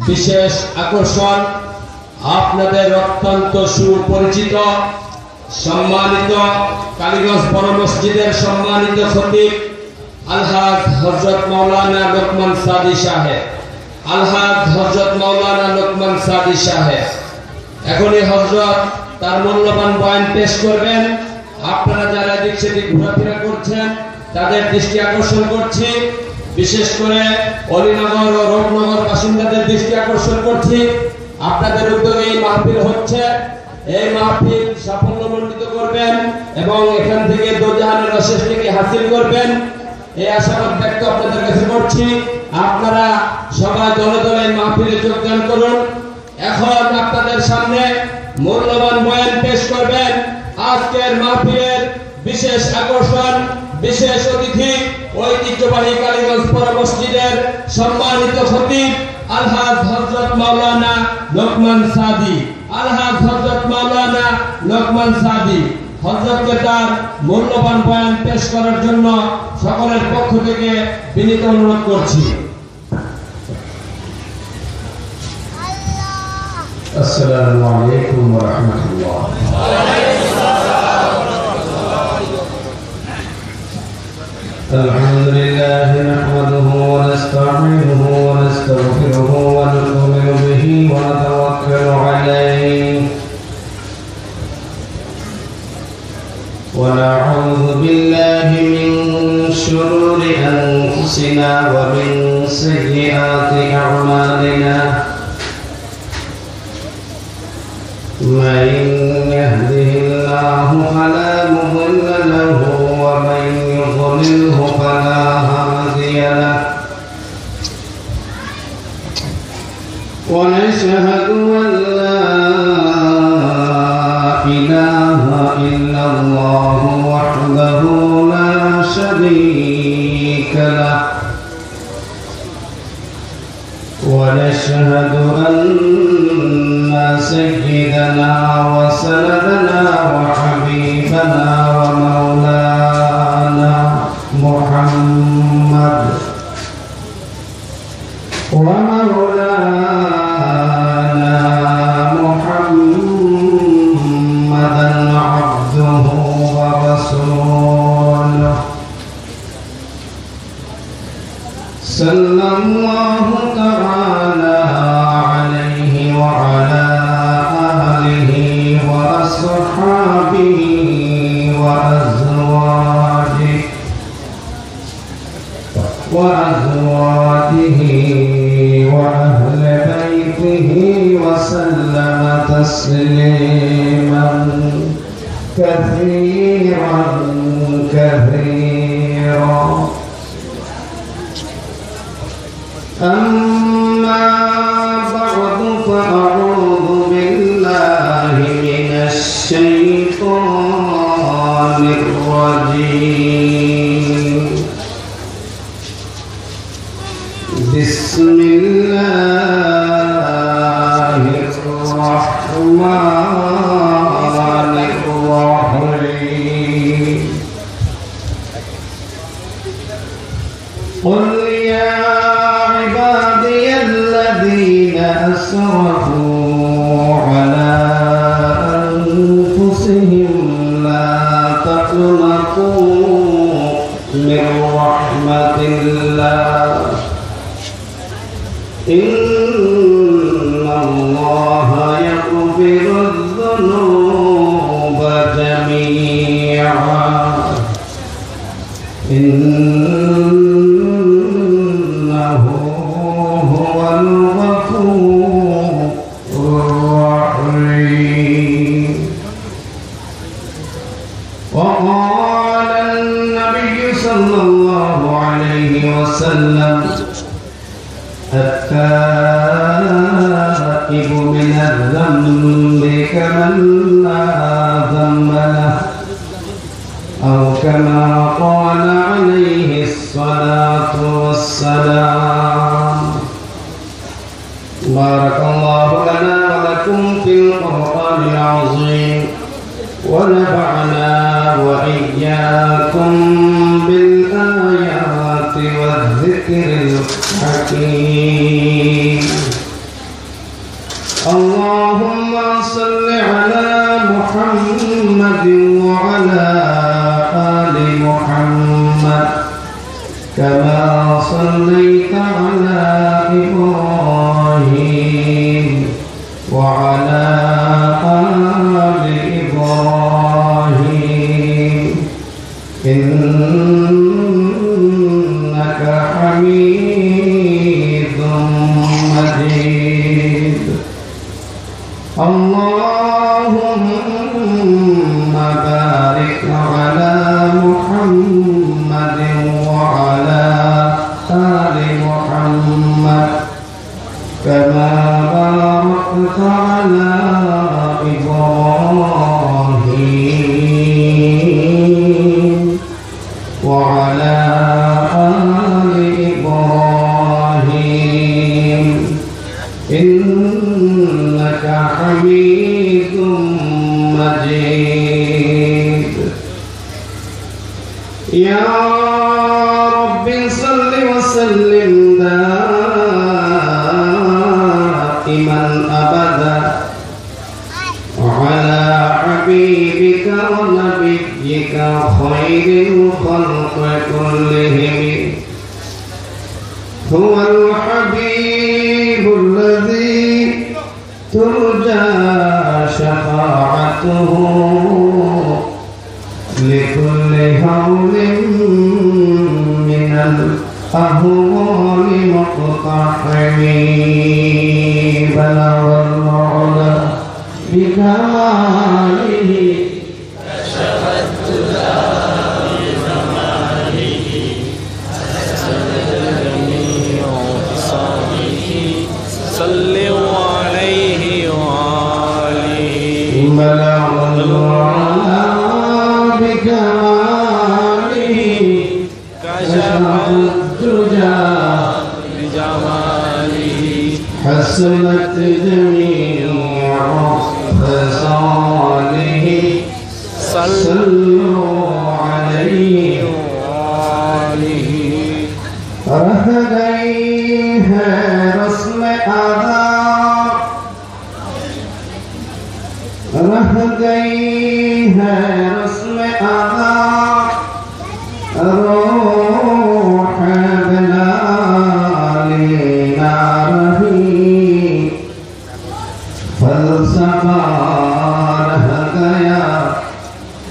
বিশেষ আকর্ষণ আপনাদের অত্যন্ত সুপরিচিত সম্মানিত কালীগঞ্জ বড় মসজিদের সম্মানিত খতিব আলহাজ হযরত মাওলানা লোকমান সাদি সাহেব। আলহাজ হযরত মাওলানা লোকমান সাদি সাহেব এখনই হযরত তার মূল্যবান বয়ান পেশ করবেন। আপনারা যারা এদিক সেদিক ঘোরাফেরা করছেন তাদের দৃষ্টি আকর্ষণ করছি, বিশেষ করে অলিনগর ও রূপনগর বাসিন্দাদের দৃষ্টি আকর্ষণ করছি। আপনাদের উদ্যোগে এই মাহফিল হচ্ছে, এই মাহফিল সাফল্যমণ্ডিত করবেন এবং এখান থেকে দোজাহানের অশেষটিকে হাসিল করবেন, এই আশাবাদ ব্যক্ত আপনাদের কাছে করছি। আপনারা সবাই দলে দলে মাহফিলে যোগদান করুন। এখন আপনাদের সামনে মূল্যবান বয়ান পেশ করবেন আজকের মাহফিলের বিশেষ আকর্ষণ, বিশেষ অতিথি, ঐতিহ্যবাহী কালীগঞ্জ বড় মসজিদের সম্মানিত খতিব আলহাজ হযরত মাওলানা লোকমান সাদি। আলহাজ হযরত মাওলানা লোকমান সাদি হযরতকে তার মূল্যবান বয়ান পেশ করার জন্য সকলের পক্ষ থেকে বিনীত অনুরোধ করছি। السلام عليكم ورحمة الله. الحمد لله نحمده ونستعينه ونستغفره ونؤمن به ونتوكل عليه ونعوذ بالله من شرور أنفسنا ومن سيئات أعمالنا. من يهده الله فلا مضل له ومن يضلله فلا هادي له. ونشهد أن لا إله إلا الله وحده لا شريك له. ونشهد أن سيدنا وسندنا وحبيبنا ومولانا محمد عبده ورسوله صلى الله تعالى عليه وعلى آله وأصحابه وأزواجه وأهل بيته وسلم تسليما كثيرا كثيرا. أما بعد فأعوذ بالله من الشيطان الرجيم. بسم الله الرحمن الرحيم. قل يا عبادي الذين أسرفوا على أنفسهم لا تقنطوا من رحمة الله إن الله يغفر الذنوب جميعا إنه هو الغفور الرحيم. وقال النبي صلى الله عليه وسلم التائب من الذنب كمن لا ذنب له أو كما قال عليه الصلاة والسلام. بارك الله لنا ولكم في القرآن العظيم ونفعنا وإياكم بالآيات والذكر الحكيم. وعلى آل محمد كما صليت على إبراهيم وعلى آل إبراهيم إنك حميد مجيد اللهم بارك على محمد وعلى آل محمد كما باركت على إبراهيم وعلى آل إبراهيم إنك حميد مجيد يا رب صل وسلم دائما أبدا على حبيبك ونبيك خير الخلق كلهم هو الحبيب الذي ترجى شفاعته لكل هول من الأهوال مقتحم بلغ العلا بكماله كشف الدجى بجماله حسن جميع خصاله صل عليه وآله بلغ العلا بكماله كشف الدجى بجماله حسنت جميع خصاله صلوا عليه وآله رہ گئی ہے رسم ادا رہ گئی ہے رسم ادا روح بلال نہ رہی فلسفہ رہ گیا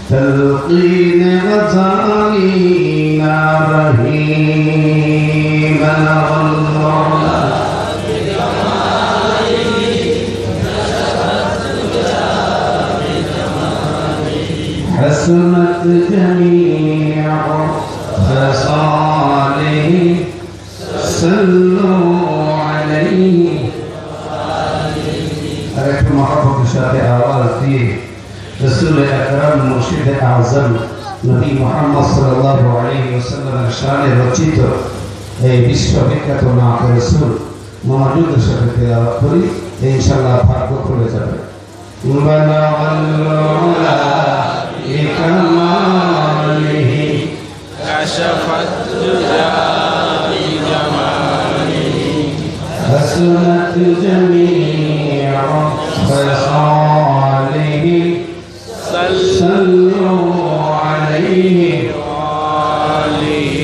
تلقین غزالی نہ رہی بلغ العلا حسنت جميع خصاله صلوا عليه أريد محبة شاطئ آواز في رسول أكرم مرشد أعظم نبي محمد صلى الله عليه وسلم شان রচিত এই বিশ্ববিখ্যাত নাম রাসূল মনোযোগের সাথে তেলাওয়াত করি ইনশাআল্লাহ ভাগ্য খুলে যাবে بلغ العلا بكماله كشف الدجى بجماله حسنت جميع خصاله صلوا عليه وآله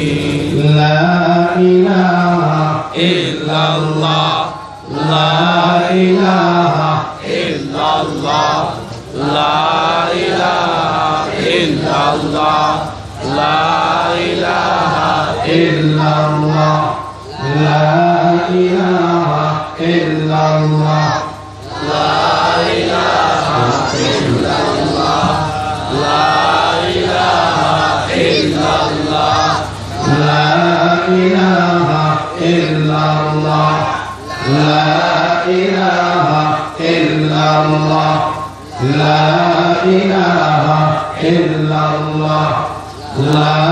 لا إله إلا الله لا إله إلا الله لا إله إلا الله لا إله إلا الله لا إله إلا الله لا إله إلا الله لا إله إلا الله لا إله إلا الله لا إله إلا الله لا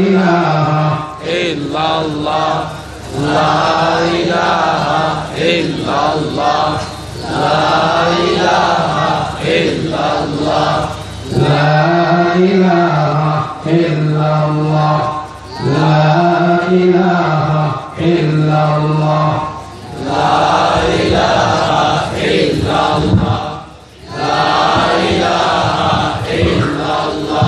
إله إلا الله لا إله إلا الله لا إله إلا الله لا إله إلا الله لا إله إلا الله لا إله إلا الله لا إله إلا الله لا إله إلا الله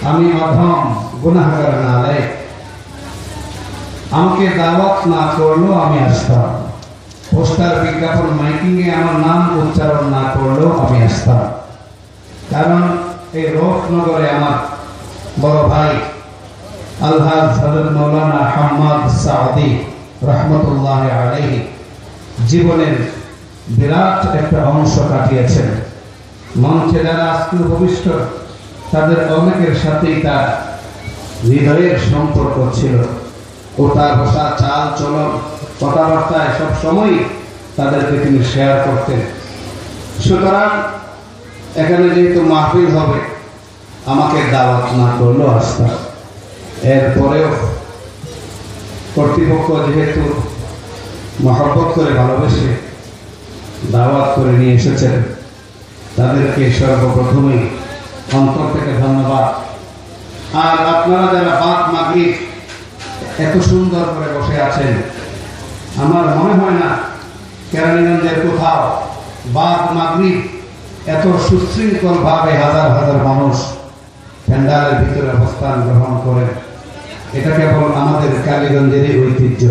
আমি অধম গুনাহগার নালায়েক, আমাকে দাওয়াত না করলেও আমি আসতাম, পোস্টার বিজ্ঞাপন মাইকিং এ আমার নাম উচ্চারণ না করলেও আমি আসতাম। কারণ এই রফনগরে আমার বড় ভাই আলহাজ হযরত মাওলানা হাম্মাদ সাউদি রহমতুল্লাহ আলাইহি জীবনের বিরাট একটা অংশ কাটিয়েছেন। মঞ্চে যারা আজকে উপবিষ্ট তাদের অনেকের সাথেই তার হৃদয়ের সম্পর্ক ছিল। ওটা বসা, চাল চলন, কথাবার্তায় সব সময় তাদেরকে তিনি শেয়ার করতেন। সুতরাং এখানে যেহেতু মাহফিল হবে, আমাকে দাওয়াত না করলেও আসতাম। এরপরেও কর্তৃপক্ষ যেহেতু মহব্বত করে ভালোবেসে দাওয়াত করে নিয়ে এসেছেন, তাদেরকে সর্বপ্রথমে অন্তর থেকে ধন্যবাদ। আর আপনারা যারা বাদ মাগরিব এত সুন্দর করে বসে আছেন, আমার মনে হয় না কেরানীগঞ্জের কোথাও বাদ মাগরিব এত সুশৃঙ্খল ভাবে হাজার হাজার মানুষ প্যান্ডালের ভিতরে অবস্থান গ্রহণ করে। এটা কেবল আমাদের কালীগঞ্জেরই ঐতিহ্য।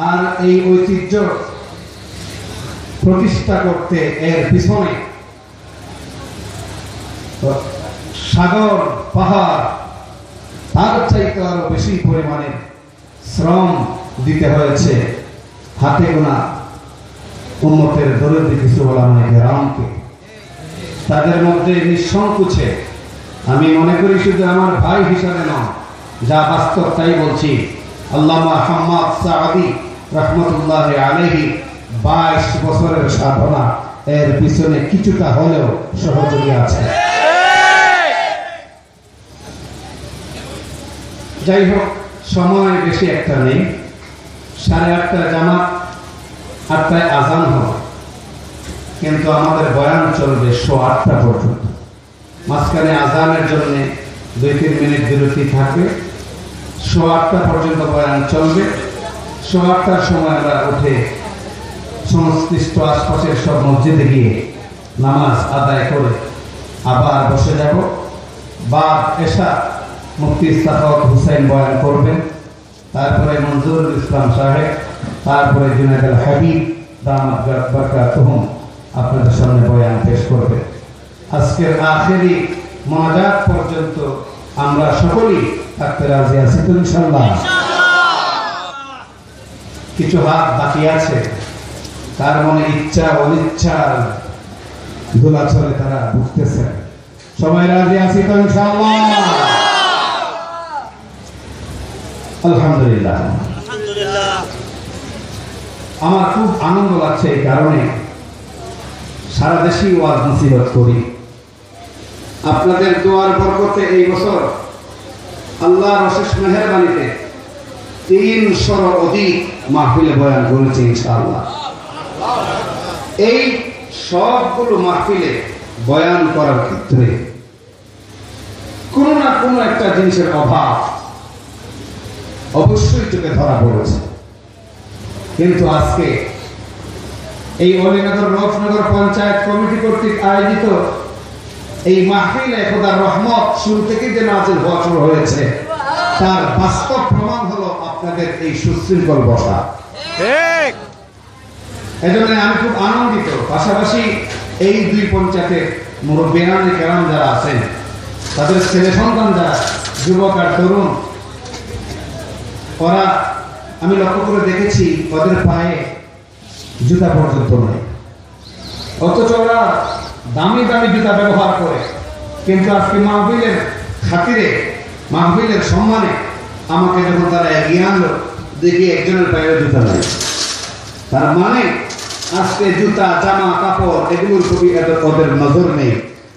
আর এই ঐতিহ্য প্রতিষ্ঠা করতে এর পিছনে সাগর পাহাড় তার চাইতে আরো বেশি পরিমাণে শ্রম দিতে হয়েছে হাতে গোনা উম্মতের দরদি কিছু ওলামায়ে কেরামকে। তাদের মধ্যে নিঃসংকোচে আমি মনে করি শুধু আমার ভাই হিসাবে নয়, যা বাস্তব তাই বলছি, আল্লামা হাম্মাদ সাউদি রহমতুল্লাহ আলাইহি 22 বছরের সাধনা, এর পিছনে কিছুটা হলেও সহযোগী আছে। যাই হোক, সময় বেশি একটা নেই। 8:30 জামাত, 8টায় আজান হবে, কিন্তু আমাদের বয়ান চলবে 8:15 পর্যন্ত। মাঝখানে আজানের জন্য 2-3 মিনিট বিরতি থাকবে। 8:15 পর্যন্ত বয়ান চলবে। 8:15টার সময় আমরা উঠে সংশ্লিষ্ট আশপাশের সব মসজিদে গিয়ে নামাজ আদায় করে আবার বসে যাব। বাদ এশা মুফতি সাখাওয়াত হুসাইন বয়ান করবেন, তারপরে মনজুরুল ইসলাম সাহেব, তারপরে জুনায়েদ আল হাবিব দামাত বারকাতুহুম আপনাদের সামনে বয়ান পেশ করবে। আজকের আখেরি মোনাজাত পর্যন্ত আমরা সকলেই থাকতে রাজি আছি তো ইনশাআল্লাহ? কিছু হাত বাকি আছে, তার মনে ইচ্ছা অনিচ্ছার দোলাচলে তারা বুঝতেছে। সবাই রাজি আছি তো ইনশাআল্লাহ? আলহামদুলিল্লাহ। আমার খুব আনন্দ লাগছে এই কারণে, সারা দেশেই ওয়াজ নসিহত করি। আপনাদের দোয়ার বরকতে এই বছর আল্লাহর অশেষ মেহেরবানিতে 300 অধিক মাহফিলে বয়ান করেছি ইনশাআল্লাহ। এই সবগুলো মাহফিলে বয়ান করার ক্ষেত্রে কোনো না কোনো একটা জিনিসের অভাব অবশ্যই চোখে ধরা পড়েছে। কিন্তু আজকে এই অলিনগর রফনগর পঞ্চায়েত কমিটি কর্তৃক আয়োজিত এই মাহফিলে খোদার রহমত শুরু থেকে যে নাজিল হওয়া শুরু হয়েছে, তার বাস্তব প্রমাণ হলো আপনাদের এই সুশৃঙ্খল বসা। এজন্য আমি খুব আনন্দিত। পাশাপাশি এই 2 পঞ্চায়েতের মুরব্বিয়ান কেরাম যারা আছেন, তাদের ছেলে সন্তান যারা যুবক আর তরুণ, ওরা আমি লক্ষ্য করে দেখেছি ওদের পায়ে জুতা পর্যন্ত নেই, অথচ ওরা দামি দামি জুতা ব্যবহার করে। কিন্তু আজকে মাহফিলের খাতিরে, মাহফিলের সম্মানে আমাকে যখন তারা এগিয়ে আনলো, দেখি একজনের পায়ে জুতা নাই। তার মানে আজকে জুতা, জামা, কাপড় এগুলোর প্রতি ওদের নজর নেই।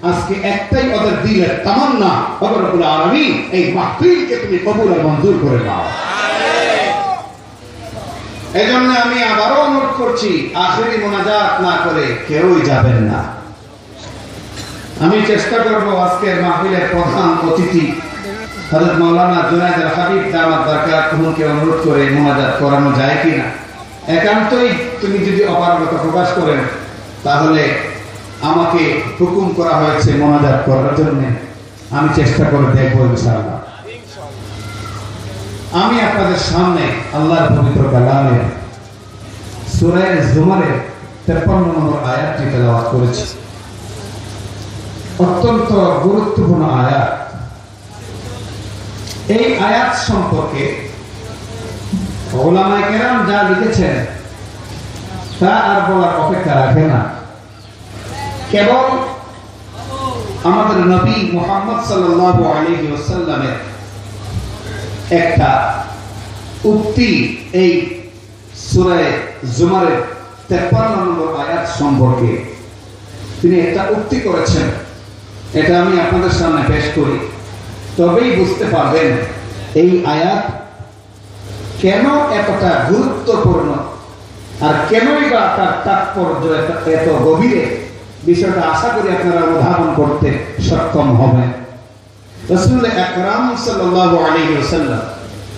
আজকে একটাই ওদের দিলের তামান্না, রব্বুল আলামিন এই মাহফিলকে তুমি কবুল আর মঞ্জুর করে নাও। এজন্য আমি আবারও অনুরোধ করছি, আখেরি মোনাজাত না করে কেউই যাবেন না। আমি চেষ্টা করব আজকের মাহফিলের প্রধান অতিথি হযরত মাওলানা জুনায়েদ আল হাবিব দামাত বারকাতুহুমকে অনুরোধ করে মোনাজাত করানো যায় কিনা। একান্তই তুমি যদি অপারগতা প্রকাশ করেন, তাহলে আমাকে হুকুম করা হয়েছে মোনাজাত করার জন্য। আমি চেষ্টা করে দেখবো ইনশাআল্লাহ। আমি আপনাদের সামনে আল্লাহর পবিত্র কালামের সূরা জুমারের 53 নম্বর আয়াতটি তেলাওয়াত করেছি। অত্যন্ত গুরুত্বপূর্ণ আয়াত। এই আয়াত সম্পর্কে উলামায়ে কেরাম যা লিখেছেন তা আর বলার অপেক্ষা রাখে না। কেবল আমাদের নবী মুহাম্মদ সাল্লাল্লাহু আলাইহি ওয়াসাল্লামের একটা উক্তি এই সূরা জুমারের 53 নম্বর আয়াত সম্পর্কে তিনি একটা উক্তি করেছেন। এটা আমি আপনাদের সামনে পেশ করি, তবেই বুঝতে পারবেন এই আয়াত কেন এতটা গুরুত্বপূর্ণ আর কেনই বা তার তাৎপর্য এত গভীরে। বিষয়টা আশা করি আপনারা অনুধাবন করতে সক্ষম হবেন। রাসূল আকরাম সাল্লাল্লাহু আলাইহি ওয়াসাল্লাম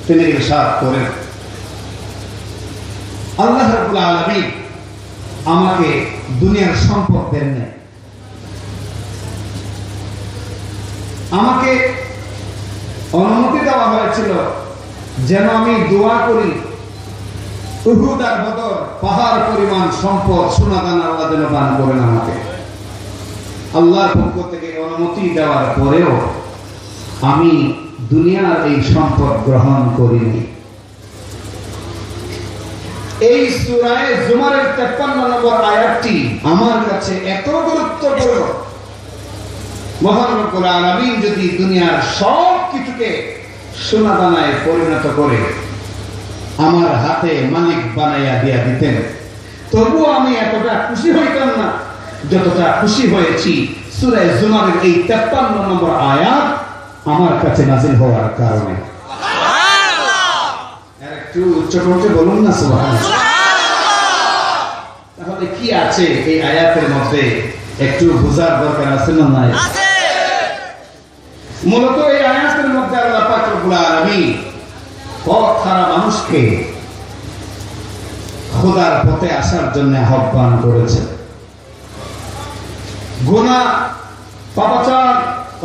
তিনি ইরশাদ করেন, আল্লাহ রাব্বুল আলামিন আমাকে দুনিয়ার সম্পদ দেন নাই, আমাকে অনুমতি দেওয়া হয়েছিল যেন আমি দোয়া করি উহুদ আর বদর পাহাড় পরিমাণ সম্পদ সোনাদানা আল্লাহ যেন দান করেন আমাকে। আল্লাহর পক্ষ থেকে অনুমতি দেওয়ার পরেও আমি দুনিয়ার এই সম্পদ গ্রহণ করিনি। এই সূরা জুমারের 53 নম্বর আয়াতটি আমার কাছে এত গুরুত্বপূর্ণ। মহান রব্বুল আলামিন যদি দুনিয়ার সব কিছুকে সোনাদানায় পরিণত করে আমার হাতে মালিক বানাইয়া দিয়া দিতেন, তবুও আমি এতটা খুশি হইতাম না যতটা খুশি হয়েছি সূরা জুমারের এই 53 নম্বর আয়াত আমার কাছে নাযিল হওয়ার কারণে। একটু উচ্চ করে বলুন না সুবহানাল্লাহ। তাহলে কি আছে এই আয়াতের মধ্যে একটু বোঝার দরকার আছে না নাই? মূলত এই আয়াতের মধ্যে আল্লাহ পাক রব্বুল আলামিন পথ হারা মানুষকে খোদার পথে আসার জন্য আহ্বান করেছেন। গুনাহ, পাপাচার,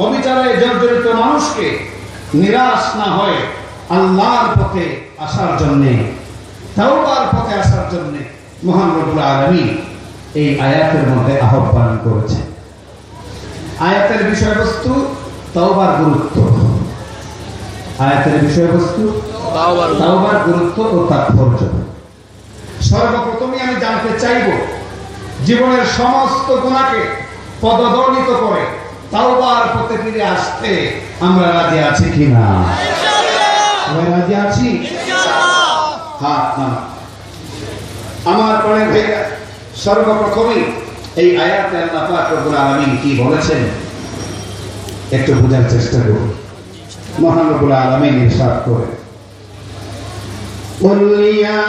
অবিচারে জর্জরিত মানুষকে নিরাশ না হয়ে আল্লাহর পথে আসার জন্য, তাওবার পথে আসার জন্য মহান রব্বুল আলামিন এই আয়াতের মধ্যে আহ্বান করেছেন। আয়াতের বিষয়বস্তু তাওবার গুরুত্ব। আয়াতের বিষয়বস্তু তাওবার গুরুত্ব ও তাৎপর্য। সর্বপ্রথমে আমি জানতে চাইব, জীবনের সমস্ত গুনাহকে পদদলিত করে তাওবার পথে ফিরে আসতে আমরা রাজি আছি কিনা? ইনশাআল্লাহ। রাজি আছি ইনশাআল্লাহ। হাত নামান। আমার পরে ভাইরা, সর্বপ্রথমে এই আয়াতে আল্লাহ পাক রব্বুল আলামিন কি বলেছেন একটু বোঝার চেষ্টা করুন। মহান রব্বুল আলামিন ইরশাদ করেন, قل يا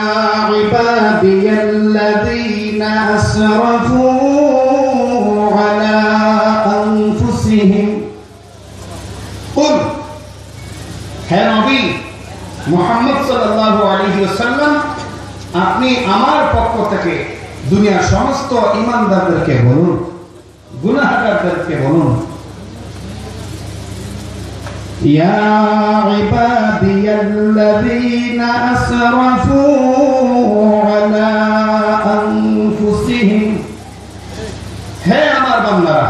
عبادي الذين أسرفوا على أنفسهم قل হে নবী মুহাম্মদ সাল্লাল্লাহু আলাইহি ওয়াসাল্লাম, আপনি আমার পক্ষ থেকে দুনিয়ার সমস্ত ঈমানদারদেরকে বলুন, গুনাহগারদেরকে বলুন, يا عبادي الذين أسرفوا على أنفسهم হে আমার বান্দারা।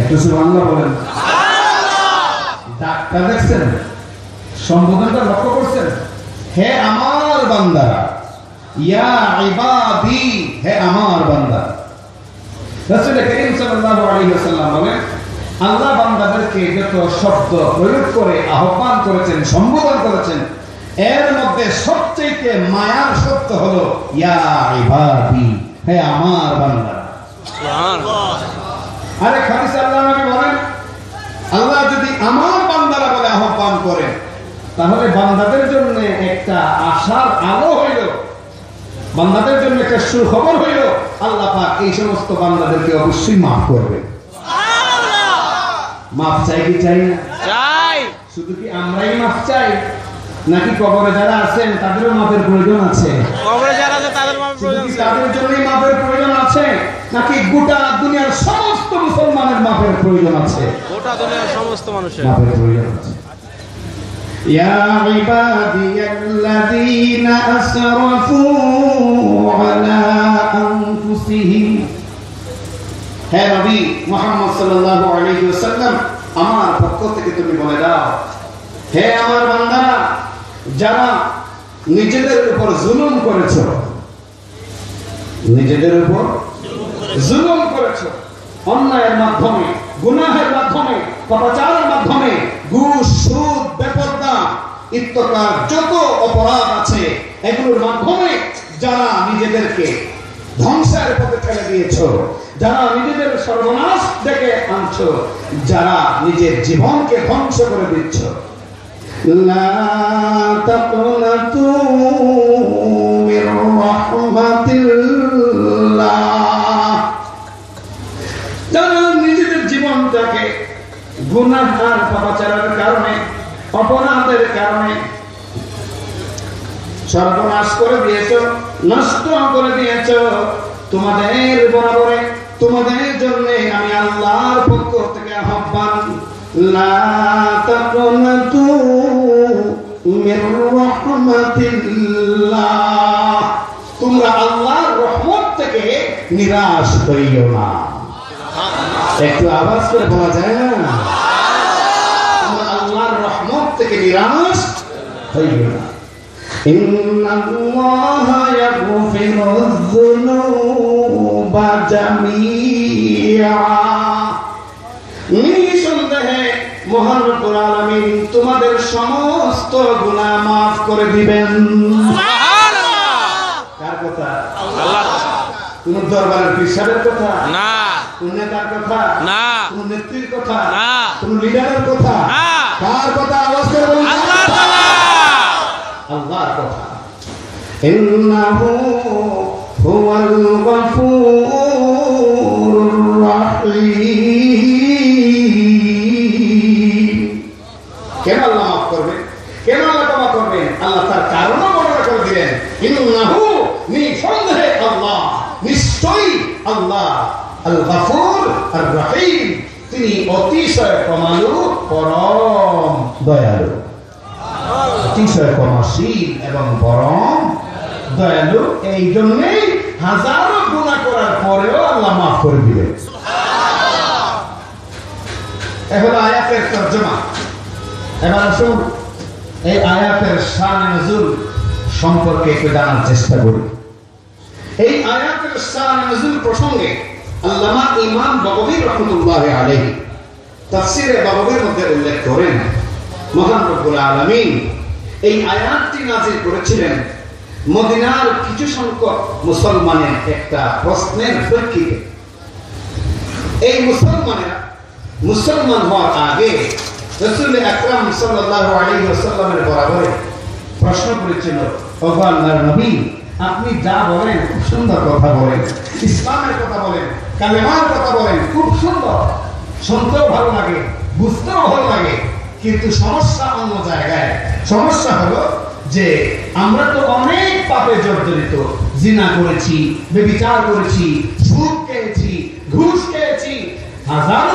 একটু সুবহানাল্লাহ বলেন। ডাক্তার দেখছেন, সম্বোধনটা লক্ষ্য করছেন, হে আমার বান্দারা, ইয়া ইবাদি, হে আমার বান্দা। রাসূল করিম সাল্লাল্লাহু আলাইহি ওয়াসাল্লাম বলেন, আল্লাহ বান্দাদেরকে যত শব্দ প্রয়োগ করে আহ্বান করেছেন, সম্বোধন করেছেন, এর মধ্যে সবচেয়ে মায়ার শব্দ হলো ইয়া ইবাদি, হে আমার বান্দারা। সুবহানাল্লাহ। আরে হাদিসে আল্লাহ নবী বলেন, আল্লাহ যদি আমার বান্দারা বলে আহ্বান করেন, তাহলে বান্দাদের জন্য একটা আশার আলো হইল, বান্দাদের জন্য একটা সুখবর হইল, আল্লাহ পাক এই সমস্ত বান্দাদেরকে অবশ্যই মাফ করবেন। মাফ চাই কি চাই না? চাই। শুধু কি আমরাই মাফ চাই, নাকি কবরে যারা আছেন তাদেরও মাফের প্রয়োজন আছে? কবরে যারা আছে তাদের মাফের প্রয়োজন আছে। তাদের জন্যই মাফের প্রয়োজন আছে, নাকি গোটা দুনিয়ার সমস্ত মুসলমানের মাফের প্রয়োজন আছে? গোটা দুনিয়ার সমস্ত মানুষের মাফের প্রয়োজন আছে। يا عبادي الذين أسرفوا على أنفسهم হে নবী মুহাম্মদ সাল্লাল্লাহু আলাইহি ওয়াসাল্লাম আমার পক্ষ থেকে তুমি বলে দাও, হে আমার বান্দারা যারা নিজেদের উপর জুলুম করেছো, নিজেদের উপর জুলুম করেছো অন্যায়ের মাধ্যমে, গুনাহের মাধ্যমে, পাপাচারের মাধ্যমে, ঘুষ, সুদ, বেপরদা ইত্যাদি যত অপরাধ আছে এগুলোর মাধ্যমে যারা নিজেদেরকে ধ্বংসের পথে ঠেলে দিয়েছো, যারা নিজেদের সর্বনাশ ডেকে আনছো, যারা নিজের জীবনকে ধ্বংস করে দিচ্ছ, লা তাকুনাতু মির রাহমাতিল্লাহ, যারা নিজেদের জীবনটাকে গুনাহ আর পাপাচারের কারণে, অপরাধের কারণে সর্বনাশ করে দিয়েছো, নষ্ট করে দিয়েছো, তোমাদের বরাবরে তোমাদের জন্য আমি আল্লাহর পক্ষ থেকে আহ্বান, লা তাকুনাতু মির রাহমাতিল্লাহ, তোমরা আল্লাহর রহমত থেকে নিরাশ হইও না। একটু আওয়াজ করে বলা যায় না, তোমরা আল্লাহর রহমত থেকে নিরাশ হইও না। ইন্নাল্লাহা ইয়াগফিরুয যুনুবা জামিআ, নিঃসন্দেহে মহান রব্বুল আলামিন তোমাদের সমস্ত গুনাহ মাফ করে দিবেন। সুবহানাল্লাহ। কার কথা? আল্লাহর কথা। কোন দরবারের পিসারের কথা না, কোন নেতার কথা না, কোন নেত্রীর কথা না, কোন লিডারের কথা না, কার কথা? আওয়াজ করে বলুন, আল্লাহর কথা। আল্লাহর কথা। ইন্নাহু হুয়াল গফুরুর রাহিম। কেন আল্লাহ মাফ করবেন? কেন আল্লাহ ক্ষমা করবেন? আল্লাহ তার কারণও বর্ণনা করে দিলেন। ইন্নাহু, নিঃসন্দেহে আল্লাহ, নিশ্চয়ই আল্লাহ আল গফুর আর রহিম, তিনি অতিশয় ক্ষমালু, পরম দয়ালু, অতিশয় ক্ষমাশীল এবং পরম দয়ালু। এই জন্যই হাজারো গুনাহ করার পরেও আল্লাহ মাফ করে দিলেন। এখন আয়াতের তরজমা। এবার আসুন এই আয়াতের শান নজুল সম্পর্কে একটু জানার চেষ্টা করি। এই আয়াতের শান নজুল প্রসঙ্গে আল্লামা ইমাম বাগাবী রাহমাতুল্লাহি আলাইহি তাফসীরে বাগাবীর মধ্যে উল্লেখ করেন, মহান রব্বুল আলামিন এই আয়াতটি নাযিল করেছিলেন মদিনার কিছু সংখ্যক মুসলমানের একটা প্রশ্নের প্রেক্ষিতে। এই মুসলমানেরা মুসলমান হওয়ার আগে রাসূল আকরাম সাল্লাল্লাহু আলাইহি ওয়াসাল্লামের বরাবরে প্রশ্ন করেছিল, ওগো আল্লাহর নবী, আপনি যা বলেন খুব সুন্দর কথা বলেন, ইসলামের কথা বলেন, কালেমার কথা বলেন, খুব সুন্দর, শুনতেও ভালো লাগে, বুঝতেও ভালো লাগে, কিন্তু সমস্যা অন্য জায়গায়। সমস্যা হলো যে আমরা তো অনেক পাপে জর্জরিত, জিনা করেছি, ব্যভিচার করেছি, সুদ খেয়েছি, ঘুষ খেয়েছি, হাজার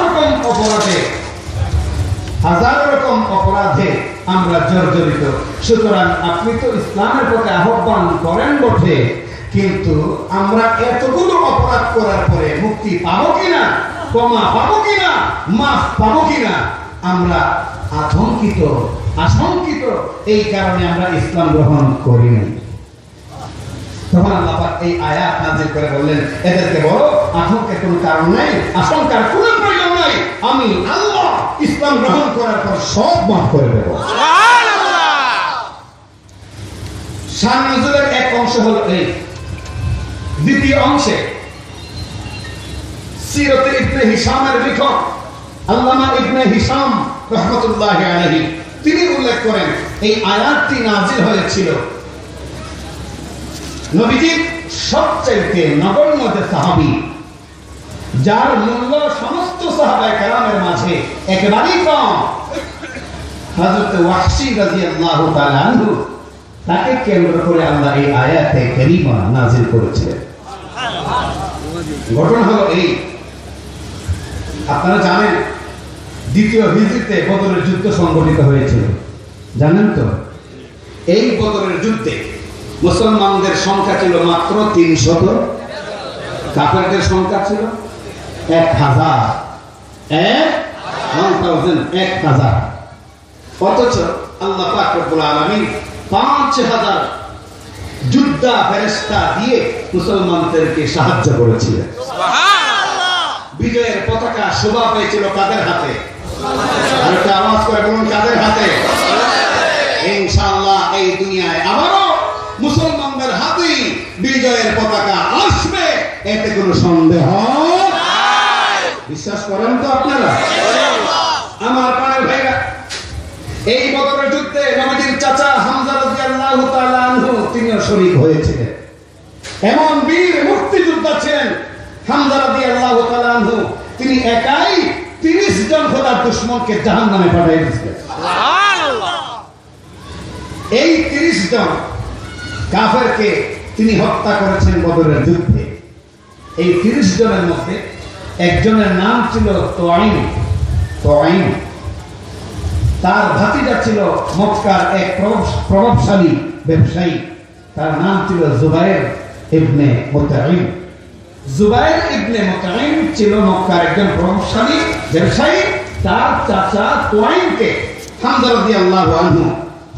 রকম অপরাধে আমরা জর্জরিত। সুতরাং আপনি তো ইসলামের পথে আহ্বান করেন বটে, কিন্তু আমরা এতগুলো অপরাধ করার পরে মুক্তি পাবো কিনা, ক্ষমা পাবো কিনা, মাফ পাবো কিনা, আমরা আশঙ্কিত। এই কারণে আমরা ইসলাম গ্রহণ করি নাই। তখন আল্লাহ পাক এই আয়াত নাযিল করে বললেন, এদেরকে বলো আতঙ্কের কোনো কারণ নাই, আশঙ্কার কোনো প্রয়োজন নাই, আমি আল্লাহ ইসলাম গ্রহণ করার পর সব মাফ করে দেব। সুবহানাল্লাহ। শান নজুলের এক অংশ হলো এই। দ্বিতীয় অংশে সিরাতে ইবনে হিশামের লেখক আল্লামা ইবনে হিশাম রাহমাতুল্লাহি আলাইহি তিনি উল্লেখ করেন, এই আয়াতটি নাযিল হয়েছিল নবীজির সবচেয়ে নগণ্য যে সাহাবী, যার মূল্য সমস্ত সাহাবায়ে কেরামের মাঝে একেবারেই কম, হযরত ওয়াহশী রাদিয়াল্লাহু তাআলা আনহু, তাকে কেন্দ্র করে আল্লাহ এই আয়াতে কারীমা নাযিল করেছিলেন। ঘটনা হলো এই, আপনারা জানেন দ্বিতীয় হিজরিতে বদরের যুদ্ধ সংঘটিত হয়েছিল, জানেন তো? এই বদরের যুদ্ধে মুসলমানদের সংখ্যা ছিল মাত্র 300, কাফেরদের সংখ্যা ছিল 1000। 1000। অথচ আল্লাহ পাক রব্বুল আলামিন 5000 যোদ্ধা ফেরেশতা দিয়ে মুসলমানদেরকে সাহায্য করেছিলেন। সুবহানাল্লাহ। বিজয়ের পতাকা শোভা পেয়েছিল কাদের হাতে? আর একটা আওয়াজ করে বলুন, কাদের হাতে? ইনশাআল্লাহ এই দুনিয়ায় আবারও মুসলমানদের হাতেই বিজয়ের পতাকা আসবে, এতে কোনো সন্দেহ নাই। বিশ্বাস করেন তো আপনারা? আমার প্রাণের ভাইরা, এই বদরের যুদ্ধে নবীর চাচা হামজা রাদিয়াল্লাহু তাআলা আনহু তিনিও শরীক হয়েছিলেন। এমন বীর মুক্তিযোদ্ধা ছিলেন হামজা রাদিয়াল্লাহু তাআলা আনহু, তিনি একাই 30 জন খোদার দুশমনকে জাহান্নামে পাঠিয়ে দিয়েছিলেন। সুবহানাল্লাহ। এই 30 জন কাফেরকে তিনি হত্যা করেছেন বদরের যুদ্ধে। এই 30 জনের মধ্যে একজনের নাম ছিল তোয়াইন। তার ভাতিজা ছিল মক্কার এক প্রভাবশালী ব্যবসায়ী, তার নাম ছিল জুবাইর ইবনে মুতাইম। জুবাইর ইবনে মুতাইম ছিল মক্কার একজন প্রভাবশালী ব্যবসায়ী। তার চাচা তোয়াইনকে হামজা রাদিয়াল্লাহু আনহু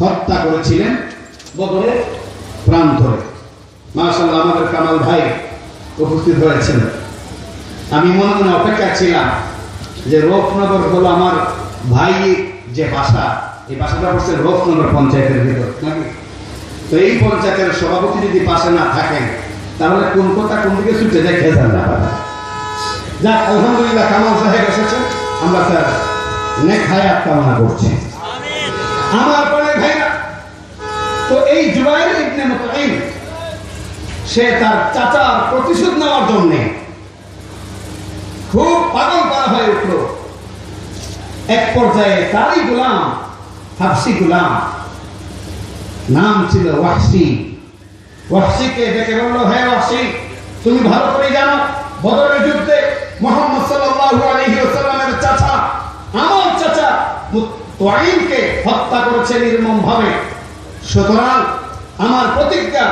হত্যা করেছিলেন বদরের প্রান্তরে। মাশাআল্লাহ, আমাদের কামাল ভাই উপস্থিত হয়েছেন। আমি মনে মনে অপেক্ষা ছিলাম যে রূপনগর হলো আমার ভাই যে বাসা, এই বাসাটা পড়ছে রূপনগর পঞ্চায়েতের ভিতর নাকি? তো এই পঞ্চায়েতের সভাপতি যদি পাশে না থাকেন তাহলে কোন কথা কোন দিকে ছুটে যায় খেয়ে যান না। যাক, আলহামদুলিল্লাহ কামাল সাহেব এসেছেন, আমরা তার নেক হায়াত কামনা করছি। আমার প্রাণের ভাইরা, তো এই জুবাইর ইবনে মুতাইম সে তার চাচার প্রতিশোধ নেওয়ার জন্য খুব পাগল করা হয়ে উঠল। এক পর্যায়ে তারই গোলাম, হাবশী গোলাম, নাম ছিল ওয়াহশী। ওয়াহশীকে ডেকে বলল, হে ওয়াহশী, তুমি ভালো করে জানো বদরের যুদ্ধে মুহাম্মদ সাল্লাল্লাহু আলাইহি ওয়াসাল্লামের চাচা, আমার চাচা তোয়াইনকে হত্যা করেছে নির্মমভাবে। সুতরাং আমার প্রতিজ্ঞা,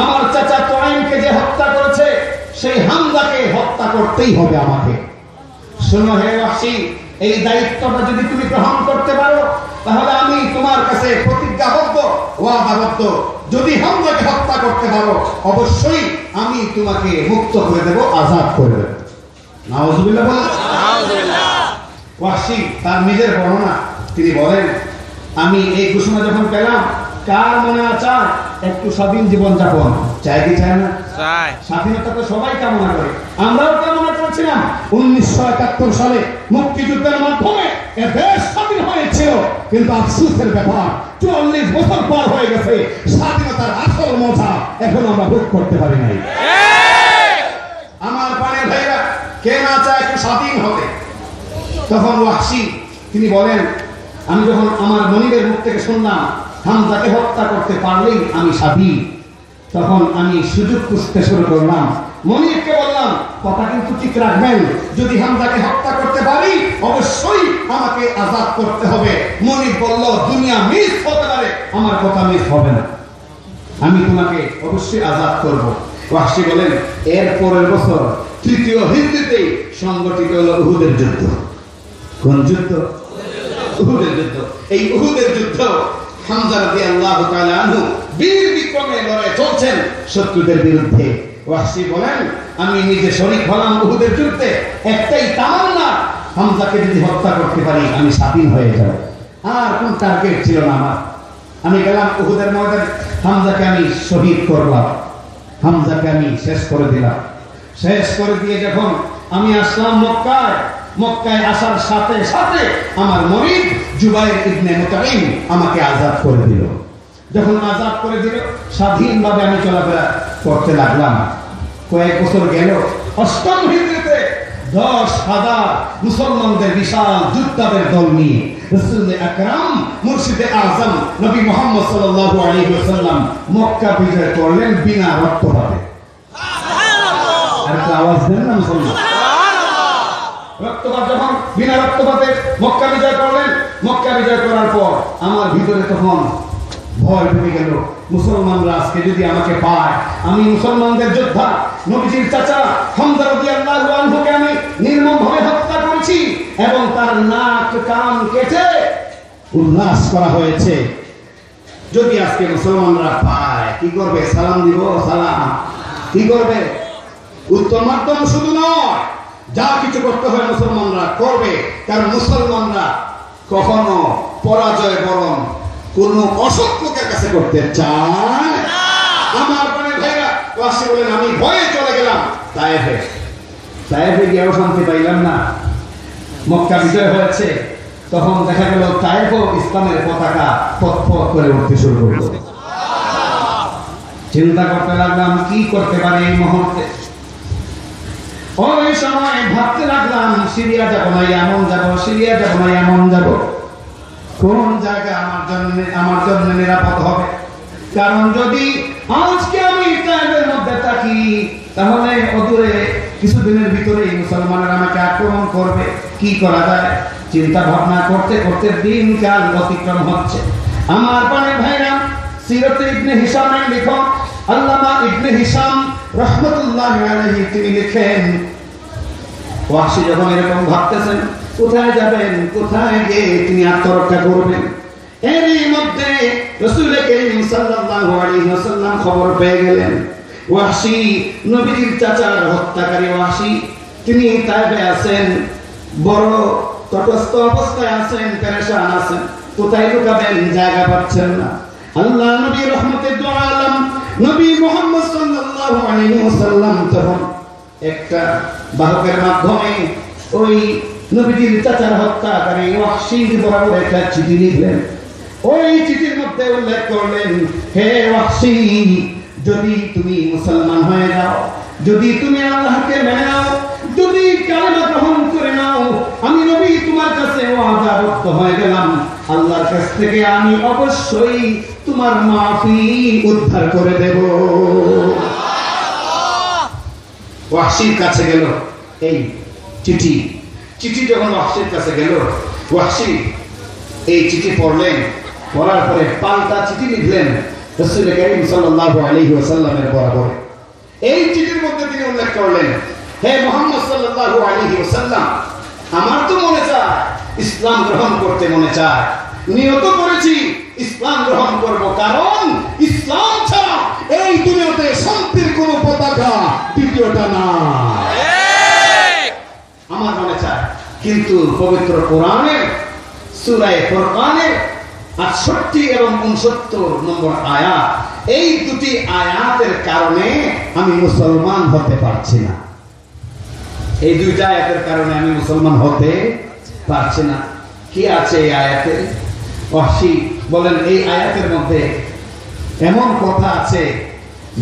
আমার চাচা তোয়াইনকে যে হত্যা করেছে সেই হামজাকে হত্যা করতেই হবে আমাকে। শোনো হে ওয়াহশী, এই দায়িত্বটা যদি তুমি গ্রহণ করতে পারো তাহলে আমি তোমার কাছে প্রতিজ্ঞাবদ্ধ, ওয়াদাবদ্ধ, যদি হামজাকে হত্যা করতে পারো অবশ্যই আমি তোমাকে মুক্ত করে দেব, আজাদ করে দেব। নাউজুবিল্লাহ বলেন। নাউজুবিল্লাহ। ওয়াহশী তার নিজের বর্ণনা, তিনি বলেন, আমি এই ঘোষণা যখন পেলাম, কার মনে চায় একটু স্বাধীন জীবন যাপন? চাই কি চায় না? চাই। স্বাধীনতা তো সবাই কামনা করে, আমরাও কামনা করেছিলাম। 1971 সালে মুক্তিযুদ্ধের মাধ্যমে এ দেশ স্বাধীন হয়েছিল, কিন্তু আফসোসের ব্যাপার 44 বছর পর হয়ে গেছে, স্বাধীনতার আসল মজা এখন আমরা ভোগ করতে পারি নাই। আমার প্রাণের ভাইরা, কে না চায় একটু স্বাধীন হতে? তখন ওয়াহশী তিনি বলেন, আমি যখন আমার মনিবের মুখ থেকে শুনলাম হামজাকে হত্যা করতে পারলেই আমি স্বাধীন, তখন আমি সুযোগ খুঁজতে শুরু করলাম। মনিবকে বললাম, কথা কিন্তু ঠিক রাখবেন, যদি হামজাকে হত্যা করতে পারি অবশ্যই আমাকে আজাদ করতে হবে। মনিব বলল, দুনিয়া মিস হতে পারে, আমার কথা মিস হবে না, আমি তোমাকে অবশ্যই আজাদ করব। ওয়াহশী বলেন, এর পরের বছর 3য় হিজরিতে সংগঠিত হলো উহুদের যুদ্ধ। কোন যুদ্ধ? উহুদের যুদ্ধ। এই উহুদের যুদ্ধ হামজা রাদিয়াল্লাহু তাআলা আনহু বীর বিক্রমে লড়াই চলছেন শত্রুদের বিরুদ্ধে। ওয়াহশী বলেন, আমি নিজে শরীক হলাম উহুদের যুদ্ধে, একটাই তামান্না, হামজাকে যদি হত্যা করতে পারি আমি স্বাধীন হয়ে যাব। আর কোন টার্গেট ছিল না আমার। আমি গেলাম উহুদের ময়দানে, হামজাকে আমি শহীদ করলাম, হামজাকে আমি শেষ করে দিলাম। শেষ করে দিয়ে যখন আমি আসলাম মক্কায় আসার সাথে সাথে আমার মনিব জুবাইর ইবনে মুতাইম আমাকে আজাদ করে দিল। যখন আজাদ করে দিল, স্বাধীনভাবে আমি চলাফেরা করতে লাগলাম। কয়েক বছর গেল, 8ম হিজরিতে 10,000 মুসলমানদের বিশাল যোদ্ধাদের দল নিয়ে রাসূল আকরাম মুর্শিদে আযম নবী মুহাম্মদ সাল্লাল্লাহু আলাইহি ওয়াসাল্লাম মক্কা বিজয় করলেন বিনা রক্তপাতে। সুবহানাল্লাহ। আর আওয়াজ দেন না মুসলমান। সুবহানাল্লাহ। রক্তপাত যখন বিনা রক্তপাতে মক্কা বিজয় করলেন, মক্কা বিজয় করার পর আমার ভিতরে তখন ভয় ঢুকে গেল, মুসলমানরা আজকে যদি আমাকে পায়, আমি মুসলমানদের যোদ্ধা নবীজির চাচা হামজা রাদিয়াল্লাহু আনহুকে আমি নির্মমভাবে হত্যা করেছি এবং তার নাক কান কেটে উল্লাস করা হয়েছে। যদি আজকে মুসলমানরা পায় কি করবে? সালাম দিব? সালাম কি করবে? উত্তম মাধ্যম শুধু নয়, যা কিছু করতে হয় মুসলমানরা করবে, কারণ মুসলমানরা কখনো পরাজয় বরণ কোন অসৎ লোকের কাছে করতে চায় না। আমার প্রাণের ভাইরা ওয়াসি বলেন, আমি ভয়ে চলে গেলাম তায়েফে। তায়েফে গিয়েও শান্তি পাইলাম না। মক্কা বিজয় হয়েছে, তখন দেখা গেল তায়েফও ইসলামের পতাকা পথ করে উঠতে শুরু করলো। চিন্তা করতে লাগলাম কি করতে পারি এই মুহূর্তে। ওই সময় ভাবতে লাগলাম সিরিয়া যাব না এমন যাব, সিরিয়া যাব না এমন যাব, কোন জায়গা আমার জন্য নিরাপদ হবে। কারণ যদি আজকে আমি তায়েফের মধ্যে থাকি, তাহলে অদূরে কিছুদিনের ভিতরেই মুসলমানরা আমাকে আক্রমণ করবে। কি করা যায়? চিন্তা ভাবনা করতে করতে দিনকাল অতিক্রম হচ্ছে। আমার প্রাণের ভাইরা, সিরাতে ইবনে হিশামের লেখক আল্লামা ইবনে হিশাম রাহমাতুল্লাহি আলাইহি তিনি লেখেন, ওয়াহশী যখন এরকম ভাবতেছেন কোথায় যাবেন, কোথায় গিয়ে তিনি আত্মরক্ষা করবেন, এরই মধ্যে রাসূল করিম সাল্লাল্লাহু আলাইহি ওয়াসাল্লাম খবর পেয়ে গেলেন ওয়াহশী নবীর চাচার হত্যাকারী ওয়াহশী তিনি তায়েফে আছেন, বড় তটস্থ অবস্থায় আছেন, পেরেশান আছেন, কোথায় লুকাবেন জায়গা পাচ্ছেন না। আল্লাহ নবী রহমতের দু আলম নবী মুহাম্মদ সাল্লাল্লাহু আলাইহি ওয়াসাল্লাম তখন একটা বাহকের মাধ্যমে ওই নবীজির চাচার হত্যাকারী ওয়াহশীর বরাবর একটা চিঠি লিখলেন। ওই চিঠির মধ্যে উল্লেখ করলেন, হে ওয়াহশী, যদি তুমি মুসলমান হয়ে যাও, যদি তুমি আল্লাহকে মেনে নাও, যদি কালেমা গ্রহণ করে নাও, আমি নবী তোমার কাছে ওয়াদাবদ্ধ হয়ে গেলাম, আল্লাহর কাছ থেকে আমি অবশ্যই তোমার মাফি উদ্ধার করে দেব। ওয়াহশীর কাছে গেল এই চিঠি। চিঠি যখন ওয়াহশীর কাছে গেল, ওয়াহশী এই চিঠি পড়লেন, পড়ার পরে পাল্টা চিঠি লিখলেন রাসূল করিম সাল্লাল্লাহু আলাইহি ওয়াসাল্লামের বরাবর। এই চিঠির মধ্যে তিনি উল্লেখ করলেন, হে মুহাম্মদ সাল্লাল্লাহু আলাইহি ওয়াসাল্লাম, আমার তো মনে চায় ইসলাম গ্রহণ করতে মনে চায়, নিয়ত করেছি ইসলাম গ্রহণ করব, কারণ ইসলাম ছাড়া এই দুনিয়াতে শান্তির কোনো পতাকা দ্বিতীয়টা না, আমার মনে চায়। কিন্তু পবিত্র কোরআনের সূরা ফুরকানের 68 এবং 69 নম্বর আয়াত, এই দুটি আয়াতের কারণে আমি মুসলমান হতে পারছি না। এই দুইটা আয়াতের কারণে আমি মুসলমান হতে পারছি না। কি আছে এই আয়াতে? ওয়াহশী বলেন, এই আয়াতের মধ্যে এমন কথা আছে